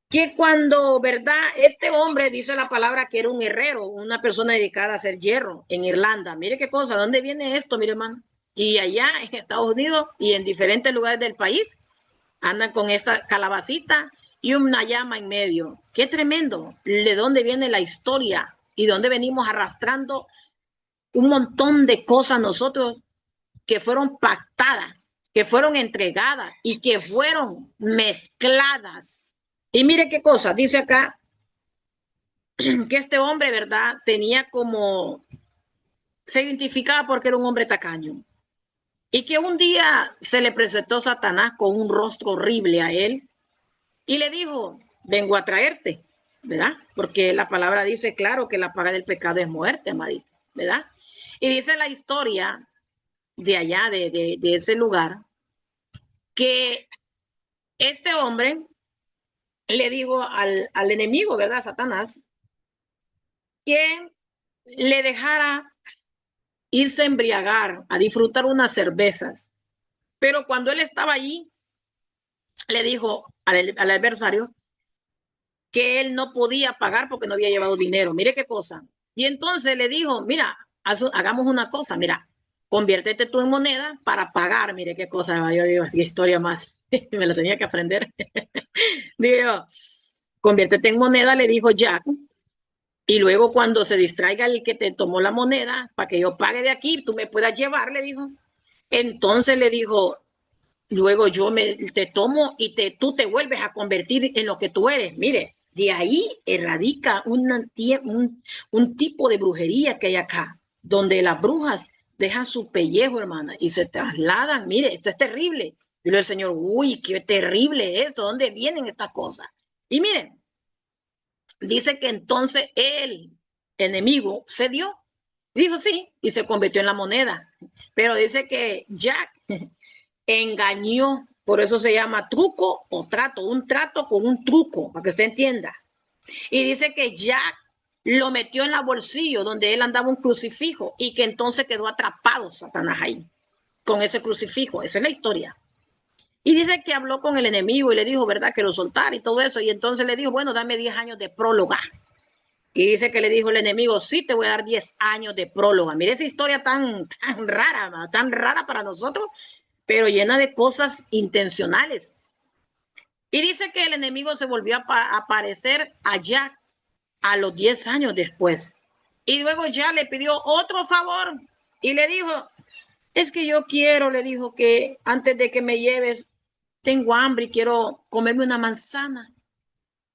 Que cuando, ¿verdad? Este hombre dice la palabra que era un herrero, una persona dedicada a hacer hierro en Irlanda. Mire qué cosa, ¿dónde viene esto, mire, hermano? Y allá en Estados Unidos y en diferentes lugares del país andan con esta calabacita y una llama en medio. Qué tremendo. ¿De dónde viene la historia? Y dónde venimos arrastrando un montón de cosas nosotros que fueron pactadas, que fueron entregadas y que fueron mezcladas. Y mire qué cosa, dice acá que este hombre, ¿verdad?, tenía como, se identificaba porque era un hombre tacaño. Y que un día se le presentó Satanás con un rostro horrible a él y le dijo, vengo a traerte, ¿verdad? Porque la palabra dice, claro, que la paga del pecado es muerte, amaditos, ¿verdad? Y dice la historia de allá, de ese lugar, que este hombre le dijo al enemigo, ¿verdad?, Satanás, que le dejara irse a embriagar, a disfrutar unas cervezas. Pero cuando él estaba allí, le dijo al adversario que él no podía pagar porque no había llevado dinero. Mire qué cosa. Y entonces le dijo, mira, hagamos una cosa, mira, conviértete tú en moneda para pagar. Mire qué cosa, yo digo, así historia más, me la tenía que aprender. Digo, conviértete en moneda, le dijo Jack, y luego cuando se distraiga el que te tomó la moneda, para que yo pague de aquí, tú me puedas llevar, le dijo. Entonces le dijo, luego te tomo y tú te vuelves a convertir en lo que tú eres. Mire, de ahí erradica un tipo de brujería que hay acá, donde las brujas dejan su pellejo, hermana, y se trasladan. Mire, esto es terrible. Dijo el Señor, uy, qué terrible esto, ¿dónde vienen estas cosas? Y miren, dice que entonces el enemigo cedió. Dijo sí, y se convirtió en la moneda. Pero dice que Jack engañó, por eso se llama truco o trato, un trato con un truco, para que usted entienda. Y dice que Jack lo metió en la bolsillo donde él andaba un crucifijo y que entonces quedó atrapado Satanás ahí con ese crucifijo. Esa es la historia. Y dice que habló con el enemigo y le dijo, ¿verdad? Que lo soltara y todo eso. Y entonces le dijo, bueno, dame 10 años de próloga. Y dice que le dijo el enemigo, sí, te voy a dar 10 años de próloga. Mire esa historia tan rara para nosotros, pero llena de cosas intencionales. Y dice que el enemigo se volvió a aparecer a Jack a los 10 años después. Y luego ya le pidió otro favor y le dijo, es que yo quiero, le dijo, que antes de que me lleves, tengo hambre y quiero comerme una manzana.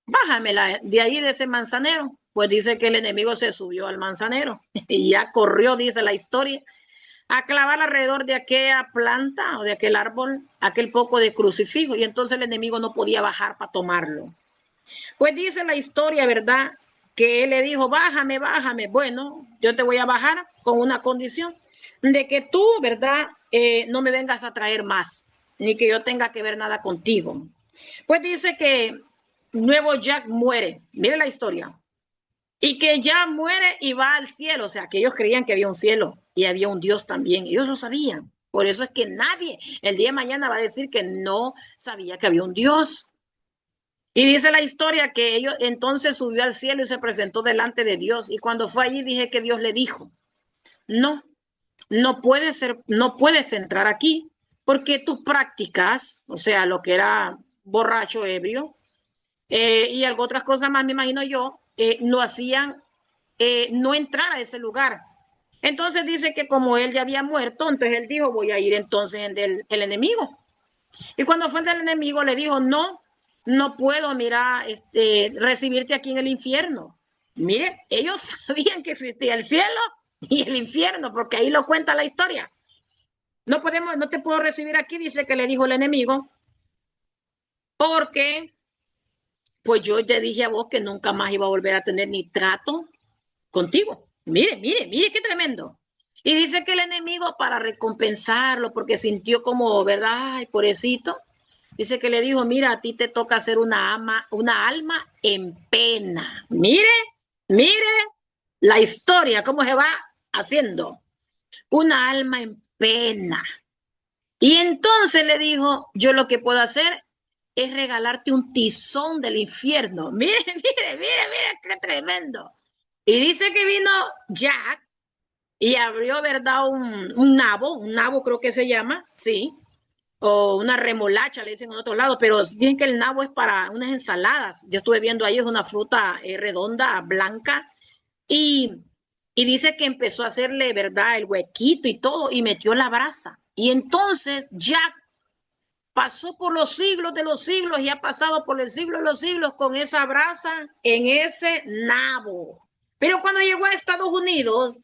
Bájamela de ahí, de ese manzanero. Pues dice que el enemigo se subió al manzanero y ya corrió, dice la historia, a clavar alrededor de aquella planta o de aquel árbol, aquel poco de crucifijo. Y entonces el enemigo no podía bajar para tomarlo. Pues dice la historia, ¿verdad? Que él le dijo, bájame, bájame. Bueno, yo te voy a bajar con una condición de que tú, ¿verdad? No me vengas a traer más, ni que yo tenga que ver nada contigo. Pues dice que nuevo Jack muere. Mire la historia. Y que ya muere y va al cielo. O sea, que ellos creían que había un cielo y había un Dios también. Ellos lo sabían. Por eso es que nadie el día de mañana va a decir que no sabía que había un Dios. Y dice la historia que ellos entonces subió al cielo y se presentó delante de Dios. Y cuando fue allí, dije que Dios le dijo, no, no puedes entrar aquí porque tus prácticas, o sea, lo que era borracho, ebrio, y algo otras cosas más, me imagino yo, no hacían no entrar a ese lugar. Entonces dice que como él ya había muerto, entonces él dijo, voy a ir entonces en el enemigo. Y cuando fue el del enemigo le dijo, no, no puedo, mira, recibirte aquí en el infierno. Mire, ellos sabían que existía el cielo y el infierno, porque ahí lo cuenta la historia. No te puedo recibir aquí, dice que le dijo el enemigo, porque pues yo te dije a vos que nunca más iba a volver a tener ni trato contigo. Mire, mire, mire qué tremendo. Y dice que el enemigo, para recompensarlo, porque sintió como, ¿verdad? Ay, pobrecito. Dice que le dijo, mira, a ti te toca ser una alma en pena. Mire, mire la historia, cómo se va haciendo. Una alma en pena. Y entonces le dijo, yo lo que puedo hacer es regalarte un tizón del infierno. Mire, mire, mire, mire, qué tremendo. Y dice que vino Jack y abrió, ¿verdad? Un nabo creo que se llama, sí, o una remolacha, le dicen en otro lado, pero dicen que el nabo es para unas ensaladas. Yo estuve viendo ahí, es una fruta redonda, blanca, y, y dice que empezó a hacerle, ¿verdad? El huequito y todo, y metió la brasa. Y entonces Jack pasó por los siglos de los siglos y ha pasado por el siglo de los siglos con esa brasa en ese nabo. Pero cuando llegó a Estados Unidos,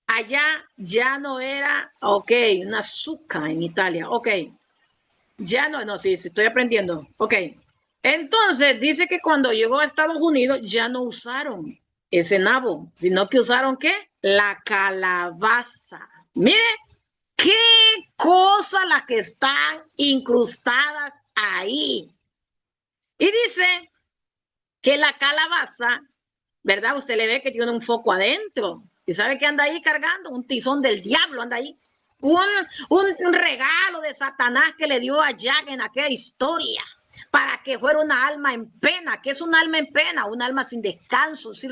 allá ya no era, ok, una azúcar en Italia, ok, ya no, no, sí, sí, estoy aprendiendo, ok. Entonces dice que cuando llegó a Estados Unidos ya no usaron ese nabo, sino que usaron ¿qué? La calabaza. Mire, qué cosa las que están incrustadas ahí. Y dice que la calabaza, ¿verdad? Usted le ve que tiene un foco adentro. ¿Y sabe que anda ahí cargando? Un tizón del diablo anda ahí. Un, un regalo de Satanás que le dio a Jack en aquella historia para que fuera una alma en pena. ¿Qué es un alma en pena? Un alma sin descanso, sin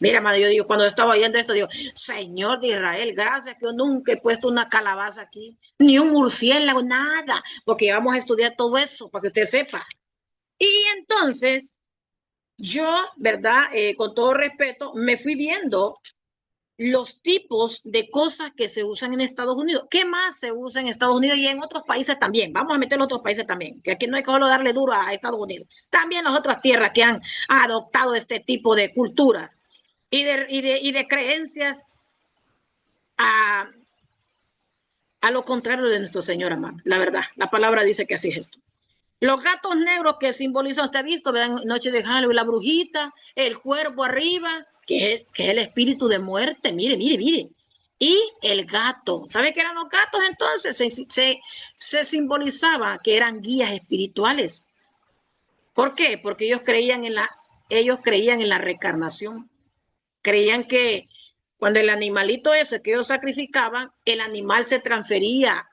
Mira, madre, yo digo, cuando estaba oyendo esto, digo, Señor de Israel, gracias que yo nunca he puesto una calabaza aquí, ni un murciélago, nada, porque vamos a estudiar todo eso para que usted sepa. Y entonces, yo, ¿verdad? Con todo respeto, me fui viendo los tipos de cosas que se usan en Estados Unidos. ¿Qué más se usa en Estados Unidos y en otros países también? Vamos a meter en otros países también, que aquí no hay que solo darle duro a Estados Unidos. También las otras tierras que han adoptado este tipo de culturas y de creencias a, a lo contrario de nuestro Señor, amado. La verdad, la palabra dice que así es esto. Los gatos negros que simbolizan, usted ha visto, ¿verdad? Noche de Halloween, la brujita, el cuerpo arriba, que es el espíritu de muerte, mire, mire, mire. Y el gato, ¿sabe qué eran los gatos entonces? Se simbolizaba que eran guías espirituales. ¿Por qué? Porque ellos creían en la reencarnación. Creían que cuando el animalito ese que ellos sacrificaban, el animal se transfería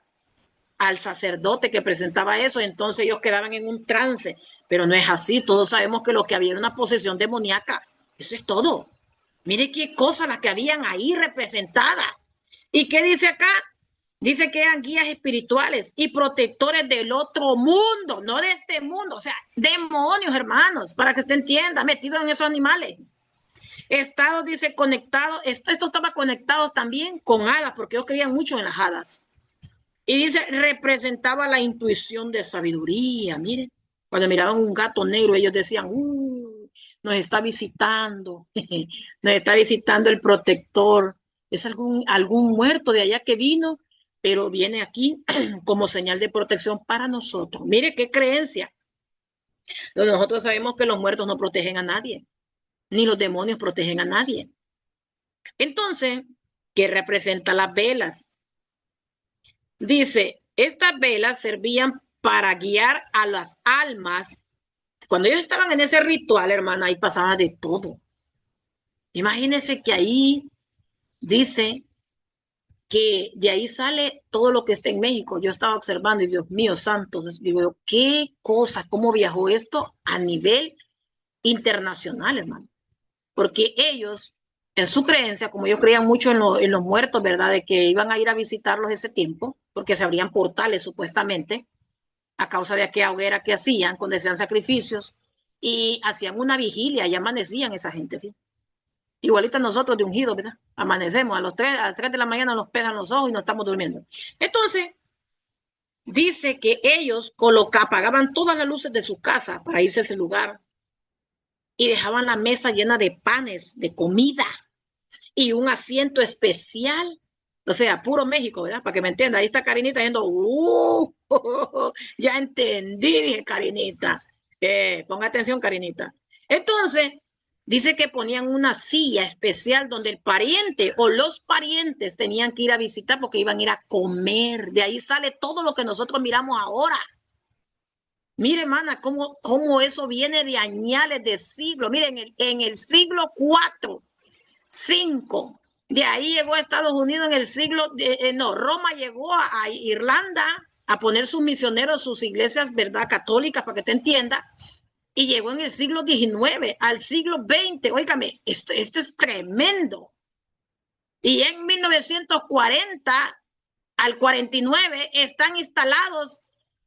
al sacerdote que presentaba eso, entonces ellos quedaban en un trance, pero no es así, todos sabemos que lo que había era una posesión demoníaca, eso es todo. Mire qué cosas las que habían ahí representadas. ¿Y qué dice acá? Dice que eran guías espirituales y protectores del otro mundo, no de este mundo, o sea, demonios, hermanos, para que usted entienda, metidos en esos animales. Estados, dice, conectados, esto estaba conectado también con hadas, porque ellos creían mucho en las hadas. Y dice, representaba la intuición de sabiduría. Miren, cuando miraban un gato negro, ellos decían, nos está visitando, nos está visitando el protector. Es algún muerto de allá que vino, pero viene aquí como señal de protección para nosotros. Mire qué creencia. Nosotros sabemos que los muertos no protegen a nadie, ni los demonios protegen a nadie. Entonces, ¿qué representa las velas? Dice, estas velas servían para guiar a las almas. Cuando ellos estaban en ese ritual, hermana, ahí pasaba de todo. Imagínense que ahí dice que de ahí sale todo lo que está en México. Yo estaba observando y Dios mío santo, digo, qué cosa, cómo viajó esto a nivel internacional, hermano. Porque ellos, en su creencia, como ellos creían mucho en los muertos, ¿verdad? De que iban a ir a visitarlos ese tiempo, porque se abrían portales supuestamente, a causa de aquella hoguera que hacían, cuando hacían sacrificios, y hacían una vigilia y amanecían esa gente, ¿sí? Igualita nosotros de ungidos, ¿verdad? Amanecemos a las 3 de la mañana, nos pesan los ojos y nos estamos durmiendo. Entonces, dice que ellos apagaban todas las luces de su casa para irse a ese lugar y dejaban la mesa llena de panes, de comida y un asiento especial. O sea, puro México, ¿verdad? Para que me entienda. Ahí está Karinita diciendo, ya entendí, dije Karinita. Ponga atención, Karinita. Entonces, dice que ponían una silla especial donde el pariente o los parientes tenían que ir a visitar porque iban a ir a comer. De ahí sale todo lo que nosotros miramos ahora. Mire, hermana, cómo eso viene de añales de siglo. Miren, en el siglo 4, 5, de ahí llegó a Estados Unidos en el siglo, no, Roma llegó a Irlanda a poner sus misioneros, sus iglesias, ¿verdad? Católicas, para que te entienda. Y llegó en el siglo XIX, al siglo XX. Óigame, esto es tremendo. Y en 1940 al 49 están instalados,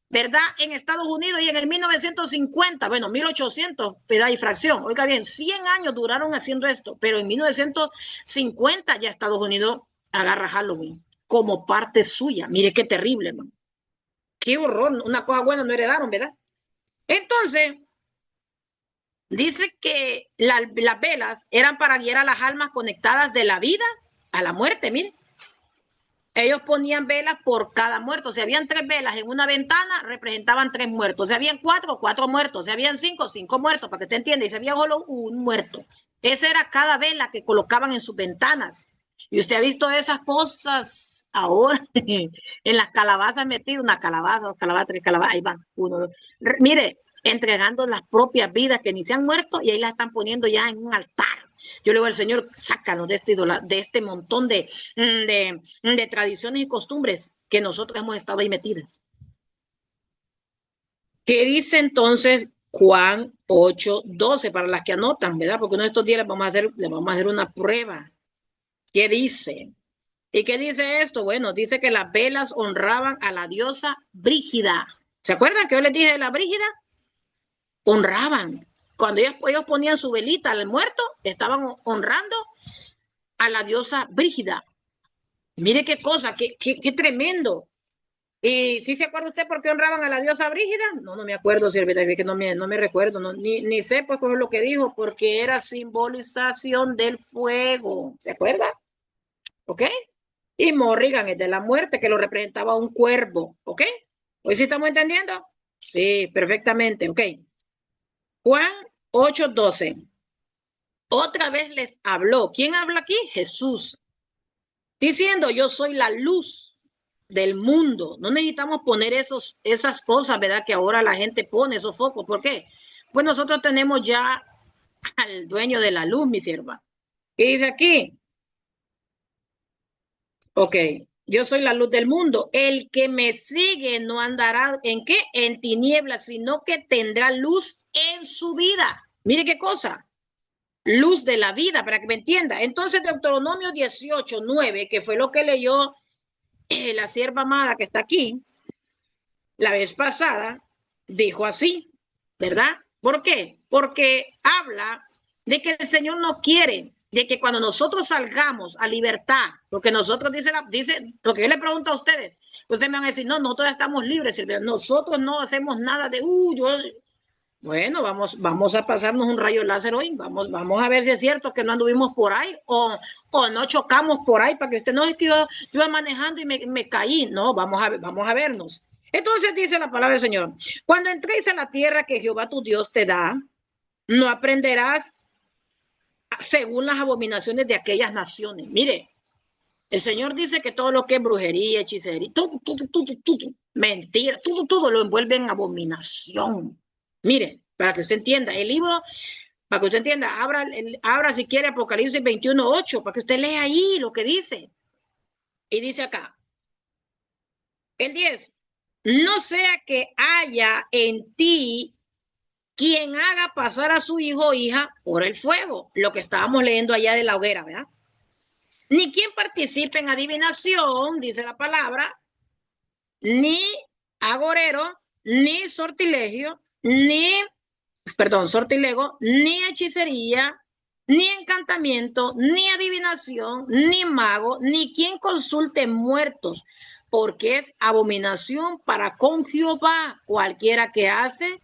¿verdad? En Estados Unidos, y en el 1950, bueno, 1800, ¿verdad? Y fracción. Oiga bien, 100 años duraron haciendo esto, pero en 1950 ya Estados Unidos agarra Halloween como parte suya. Mire qué terrible, man. Qué horror. Una cosa buena no heredaron, ¿verdad? Entonces, dice que las velas eran para guiar a las almas conectadas de la vida a la muerte, mire. Ellos ponían velas por cada muerto. Si habían 3 velas en una ventana, representaban 3 muertos. Si habían 4, 4 muertos. Si habían 5, 5 muertos, para que te entienda. Y si había solo un muerto. Esa era cada vela que colocaban en sus ventanas. Y usted ha visto esas cosas ahora en las calabazas metidas, una calabaza, calabaza, 3 calabazas, ahí van, 1, 2. Mire, entregando las propias vidas que ni se han muerto y ahí las están poniendo ya en un altar. Yo le digo al Señor, sácanos de este montón de tradiciones y costumbres que nosotros hemos estado ahí metidas. ¿Qué dice entonces Juan 8:12 para las que anotan, ¿verdad? Porque uno de estos días les vamos a hacer una prueba. ¿Qué dice? ¿Y qué dice esto? Bueno, dice que las velas honraban a la diosa Brígida. ¿Se acuerdan que yo les dije de la Brígida? Honraban. Cuando ellos ponían su velita al muerto, estaban honrando a la diosa Brígida. Mire qué cosa, qué tremendo. ¿Y sí se acuerda usted por qué honraban a la diosa Brígida? No, no me acuerdo, siervita, que no me recuerdo, no, ni sé pues lo que dijo, porque era simbolización del fuego. ¿Se acuerda? ¿Ok? Y Morrigan es de la muerte, que lo representaba un cuervo. ¿Ok? ¿Hoy sí estamos entendiendo? Sí, perfectamente. ¿Ok? Juan 8:12. Otra vez les habló. ¿Quién habla aquí? Jesús. Diciendo, yo soy la luz del mundo. No necesitamos poner esas cosas, ¿verdad? Que ahora la gente pone esos focos. ¿Por qué? Pues nosotros tenemos ya al dueño de la luz, mi sierva. ¿Qué dice aquí? Ok. Yo soy la luz del mundo. El que me sigue no andará en qué, en tinieblas, sino que tendrá luz en su vida. Mire qué cosa. Luz de la vida, para que me entienda. Entonces, Deuteronomio 18:9, que fue lo que leyó la sierva amada que está aquí la vez pasada, dijo así, ¿verdad? ¿Por qué? Porque habla de que el Señor no quiere de que cuando nosotros salgamos a libertad, porque nosotros dice, lo que yo le pregunto a ustedes, ustedes me van a decir, no, nosotros estamos libres, nosotros no hacemos nada de, bueno, vamos a pasarnos un rayo láser hoy, vamos a ver si es cierto que no anduvimos por ahí o no chocamos por ahí para que usted no es que yo iba manejando y me caí, no, vamos a vernos. Entonces dice la palabra del Señor, cuando entréis a la tierra que Jehová tu Dios te da, no aprenderás según las abominaciones de aquellas naciones. Mire, el Señor dice que todo lo que es brujería, hechicería, todo, mentira, todo lo envuelve en abominación. Mire, para que usted entienda, el libro, para que usted entienda, abra si quiere Apocalipsis 21:8, para que usted lea ahí lo que dice. Y dice acá, el 10, no sea que haya en ti quien haga pasar a su hijo o hija por el fuego, lo que estábamos leyendo allá de la hoguera, ¿verdad? Ni quien participe en adivinación, dice la palabra, ni agorero, ni sortilego, ni hechicería, ni encantamiento, ni adivinación, ni mago, ni quien consulte muertos, porque es abominación para con Jehová cualquiera que hace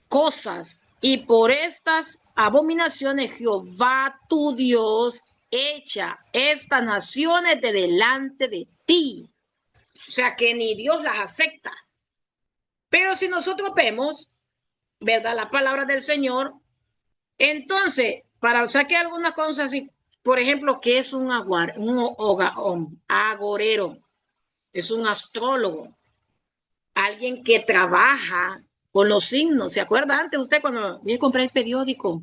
cosas. Y por estas abominaciones Jehová tu Dios echa estas naciones de delante de ti. O sea que ni Dios las acepta. Pero si nosotros vemos, ¿verdad? La palabra del Señor, entonces, para sacar algunas cosas así, por ejemplo, ¿qué es un agorero? Es un astrólogo, alguien que trabaja con los signos. ¿Se acuerda antes usted cuando voy a comprar el periódico?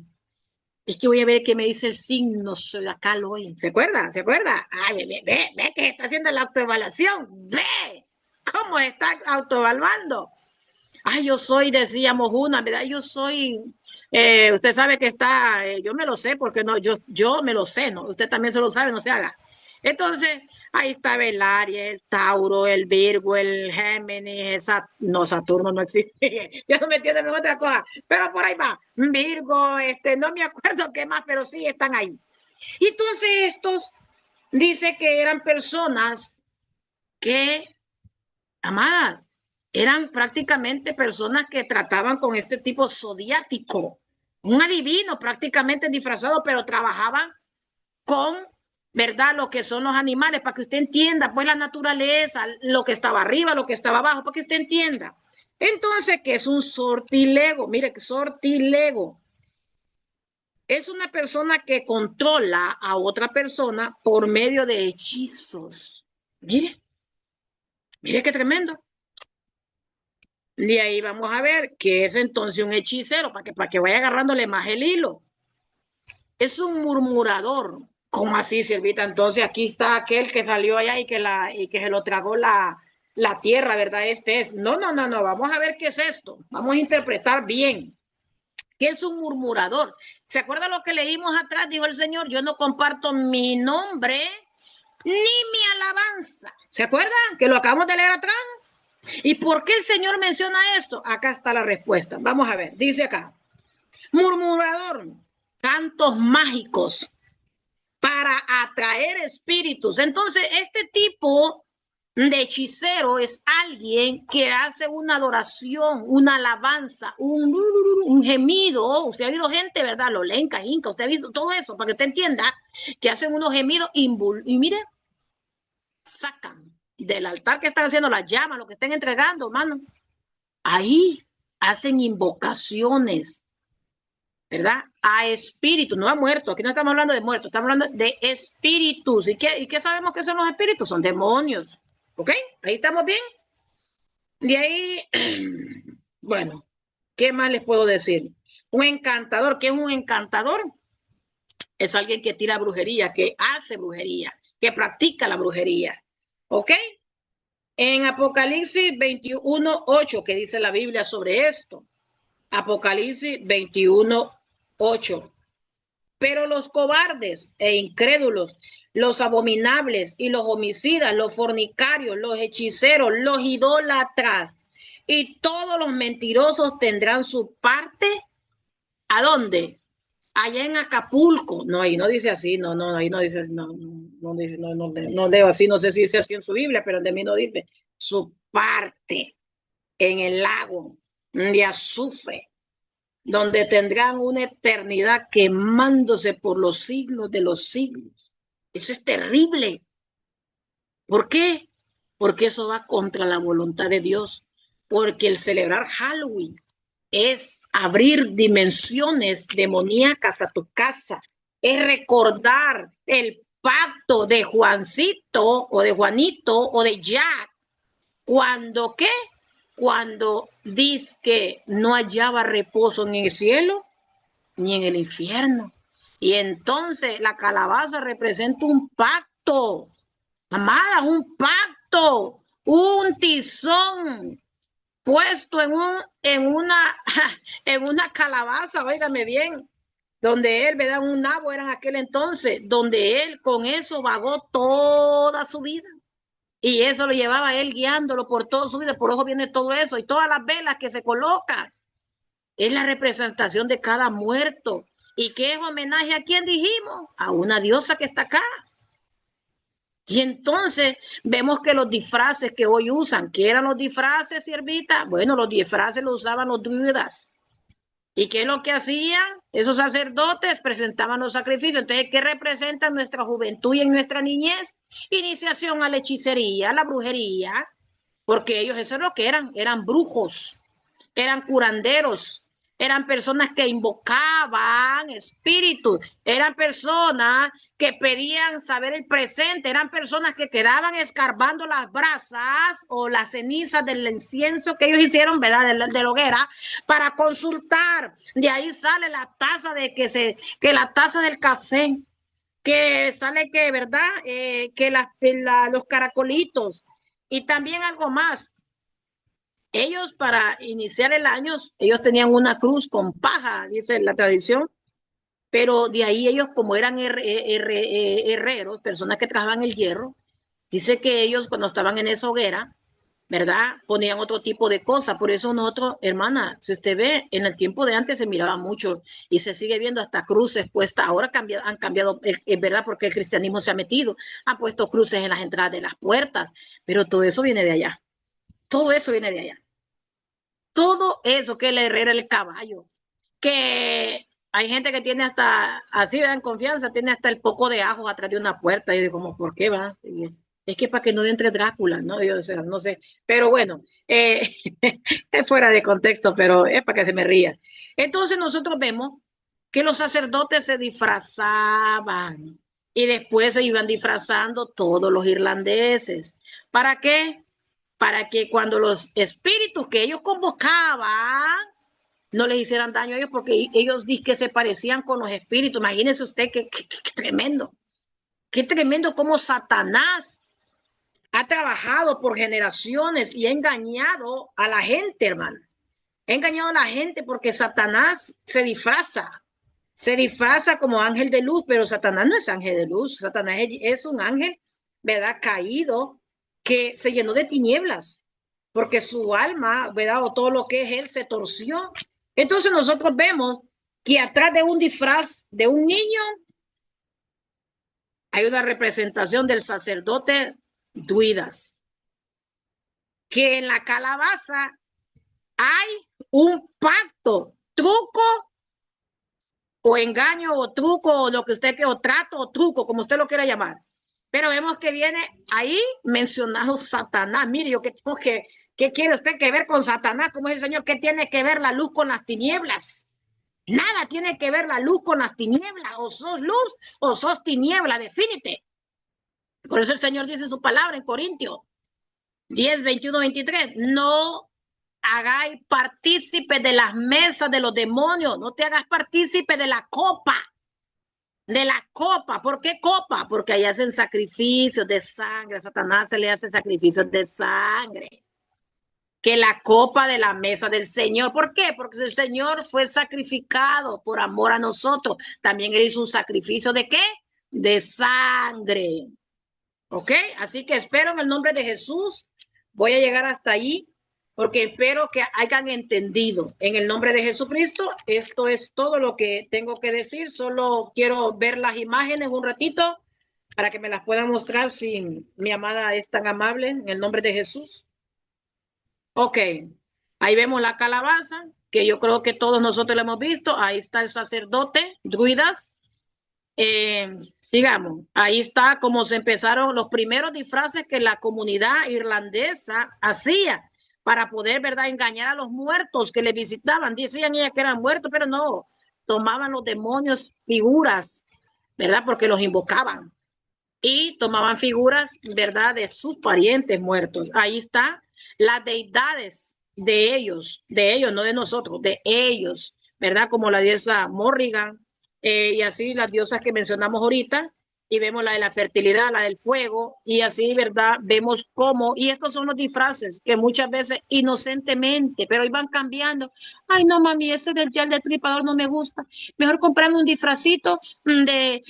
Es que voy a ver qué me dice el signo zodiacal hoy. ¿Se acuerda? ¿Se acuerda? Ay, ve que está haciendo la autoevaluación. Ve cómo está autoevaluando. Ay, yo soy, decíamos una, ¿verdad? Yo soy, usted sabe que está, yo me lo sé, porque no, yo me lo sé, ¿no? Usted también se lo sabe, no se haga. Entonces, ahí está el Aries, el Tauro, el Virgo, el Géminis, no, Saturno no existe, ya no me entienden en otra cosa, pero por ahí va, Virgo, no me acuerdo qué más, pero sí están ahí. Y entonces estos, dice que eran personas que, amadas, eran prácticamente personas que trataban con este tipo zodiático, un adivino prácticamente disfrazado, pero trabajaban con, ¿verdad? Lo que son los animales, para que usted entienda, pues la naturaleza, lo que estaba arriba, lo que estaba abajo, para que usted entienda. Entonces, ¿qué es un sortilego? Mire, sortilego es una persona que controla a otra persona por medio de hechizos. Mire, mire qué tremendo. De ahí vamos a ver qué es entonces un hechicero, para que vaya agarrándole más el hilo. Es un murmurador. ¿Cómo así, siervita? Entonces aquí está aquel que salió allá y que se lo tragó la tierra, ¿verdad? Este es. No, vamos a ver qué es esto. Vamos a interpretar bien. ¿Qué es un murmurador? ¿Se acuerda lo que leímos atrás? Dijo el Señor, yo no comparto mi nombre ni mi alabanza. ¿Se acuerdan? Que lo acabamos de leer atrás. ¿Y por qué el Señor menciona esto? Acá está la respuesta. Vamos a ver, dice acá. Murmurador, cantos mágicos para atraer espíritus. Entonces, este tipo de hechicero es alguien que hace una adoración, una alabanza, un gemido. Usted ha visto gente, ¿verdad? Los lencas, incas, usted ha visto todo eso, para que usted entienda que hacen unos gemidos y mire, sacan del altar que están haciendo las llamas, lo que estén entregando, hermano. Ahí hacen invocaciones, ¿verdad? A espíritus, no a muertos. Aquí no estamos hablando de muertos, estamos hablando de espíritus. ¿Y qué sabemos que son los espíritus? Son demonios. ¿Ok? Ahí estamos bien. De ahí, bueno, ¿qué más les puedo decir? Un encantador. ¿Qué es un encantador? Es alguien que tira brujería, que hace brujería, que practica la brujería. ¿Ok? En Apocalipsis 21:8, ¿qué dice la Biblia sobre esto? Apocalipsis 21:8. Pero los cobardes e incrédulos, los abominables y los homicidas, los fornicarios, los hechiceros, los idólatras y todos los mentirosos tendrán su parte. ¿A dónde? Allá en Acapulco. No, ahí no dice así, no, ahí no dice, no leo así, no sé si dice así en su Biblia, pero de mí no dice su parte en el lago de azufre, donde tendrán una eternidad quemándose por los siglos de los siglos. Eso es terrible. ¿Por qué? Porque eso va contra la voluntad de Dios. Porque el celebrar Halloween es abrir dimensiones demoníacas a tu casa. Es recordar el pacto de Juancito o de Juanito o de Jack. ¿Cuando qué? Cuando dice que no hallaba reposo en el cielo ni en el infierno. Y entonces la calabaza representa un pacto, amada, un pacto, un tizón puesto en una calabaza, óigame bien, donde él, ¿verdad? Un nabo era en aquel entonces, donde él con eso vagó toda su vida. Y eso lo llevaba él guiándolo por toda su vida, por ojo viene todo eso, y todas las velas que se colocan. Es la representación de cada muerto. ¿Y qué es homenaje a quién dijimos? A una diosa que está acá. Y entonces vemos que los disfraces que hoy usan, ¿qué eran los disfraces, siervita? Bueno, los disfraces los usaban los druidas. ¿Y qué es lo que hacían? Esos sacerdotes presentaban los sacrificios. Entonces, ¿qué representa nuestra juventud y en nuestra niñez? Iniciación a la hechicería, a la brujería, porque ellos eso es lo que eran brujos, eran curanderos, eran personas que invocaban espíritus, eran personas que pedían saber el presente, eran personas que quedaban escarbando las brasas o las cenizas del incienso que ellos hicieron, ¿verdad? De la hoguera, para consultar. De ahí sale la taza de que la taza del café, que sale que, ¿verdad? Que los caracolitos y también algo más. Ellos para iniciar el año, ellos tenían una cruz con paja, dice la tradición, pero de ahí ellos como eran herreros, personas que trabajaban el hierro, dice que ellos cuando estaban en esa hoguera, ¿verdad? Ponían otro tipo de cosas. Por eso nosotros, hermana, si usted ve, en el tiempo de antes se miraba mucho y se sigue viendo hasta cruces puestas. Ahora han cambiado, es verdad, porque el cristianismo se ha metido, han puesto cruces en las entradas de las puertas, pero todo eso viene de allá. Todo eso viene de allá. Todo eso que el herrero, el caballo, que hay gente que tiene hasta, así vean confianza, tiene hasta el poco de ajo atrás de una puerta. Y digo, ¿por qué va? Es que para que no entre Drácula, ¿no? Yo, o sea, no sé. Pero bueno, es fuera de contexto, pero es para que se me ría. Entonces nosotros vemos que los sacerdotes se disfrazaban y después se iban disfrazando todos los irlandeses. ¿Para qué? Para que cuando los espíritus que ellos convocaban no les hicieran daño a ellos, porque ellos dicen que se parecían con los espíritus. Imagínese usted qué tremendo, qué tremendo como Satanás ha trabajado por generaciones y ha engañado a la gente, hermano. Ha engañado a la gente porque Satanás se disfraza como ángel de luz, pero Satanás no es ángel de luz, Satanás es un ángel, ¿verdad? Caído, que se llenó de tinieblas, porque su alma, ¿verdad? O todo lo que es él se torció. Entonces nosotros vemos que atrás de un disfraz de un niño hay una representación del sacerdote druidas, que en la calabaza hay un pacto, truco o engaño o truco o lo que usted quiera, o trato o truco, como usted lo quiera llamar. Pero vemos que viene ahí mencionado Satanás. Mire, yo ¿qué quiere usted que ver con Satanás? ¿Cómo es el Señor? ¿Qué tiene que ver la luz con las tinieblas? Nada tiene que ver la luz con las tinieblas. O sos luz o sos tiniebla, defínite. Por eso el Señor dice en su palabra en Corintios 10, 21, 23. No hagáis partícipe de las mesas de los demonios. No te hagas partícipe de la copa De la copa. ¿Por qué copa? Porque ahí hacen sacrificios de sangre. A Satanás se le hace sacrificios de sangre. Que la copa de la mesa del Señor. ¿Por qué? Porque el Señor fue sacrificado por amor a nosotros. También él hizo un sacrificio de qué? De sangre. ¿Ok? Así que espero en el nombre de Jesús. Voy a llegar hasta ahí porque espero que hayan entendido. En el nombre de Jesucristo, esto es todo lo que tengo que decir. Solo quiero ver las imágenes un ratito para que me las puedan mostrar si mi amada es tan amable. En el nombre de Jesús. Ok, ahí vemos la calabaza, que yo creo que todos nosotros lo hemos visto. Ahí está el sacerdote, druidas. Sigamos, ahí está como se empezaron los primeros disfraces que la comunidad irlandesa hacía para poder, ¿verdad?, engañar a los muertos que le visitaban. Decían ellas que eran muertos, pero no, tomaban los demonios figuras, ¿verdad?, porque los invocaban y tomaban figuras, ¿verdad?, de sus parientes muertos. Ahí está las deidades de ellos, no de nosotros, de ellos, ¿verdad? Como la diosa Morrigan, y así las diosas que mencionamos ahorita, y vemos la de la fertilidad, la del fuego, y así, ¿verdad? Vemos cómo, y estos son los disfraces que muchas veces inocentemente, pero iban cambiando. Ay, no, mami, ese del gel de tripador no me gusta. Mejor comprarme un disfrazito de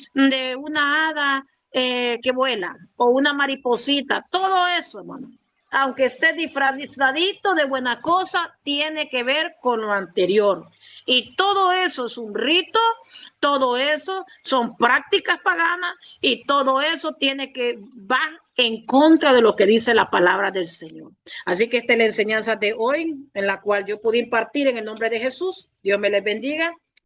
una hada que vuela o una mariposita, todo eso, hermano. Aunque esté disfrazadito de buena cosa, tiene que ver con lo anterior. Y todo eso es un rito, todo eso son prácticas paganas y todo eso tiene que va en contra de lo que dice la palabra del Señor. Así que esta es la enseñanza de hoy, en la cual yo pude impartir en el nombre de Jesús. Dios me les bendiga.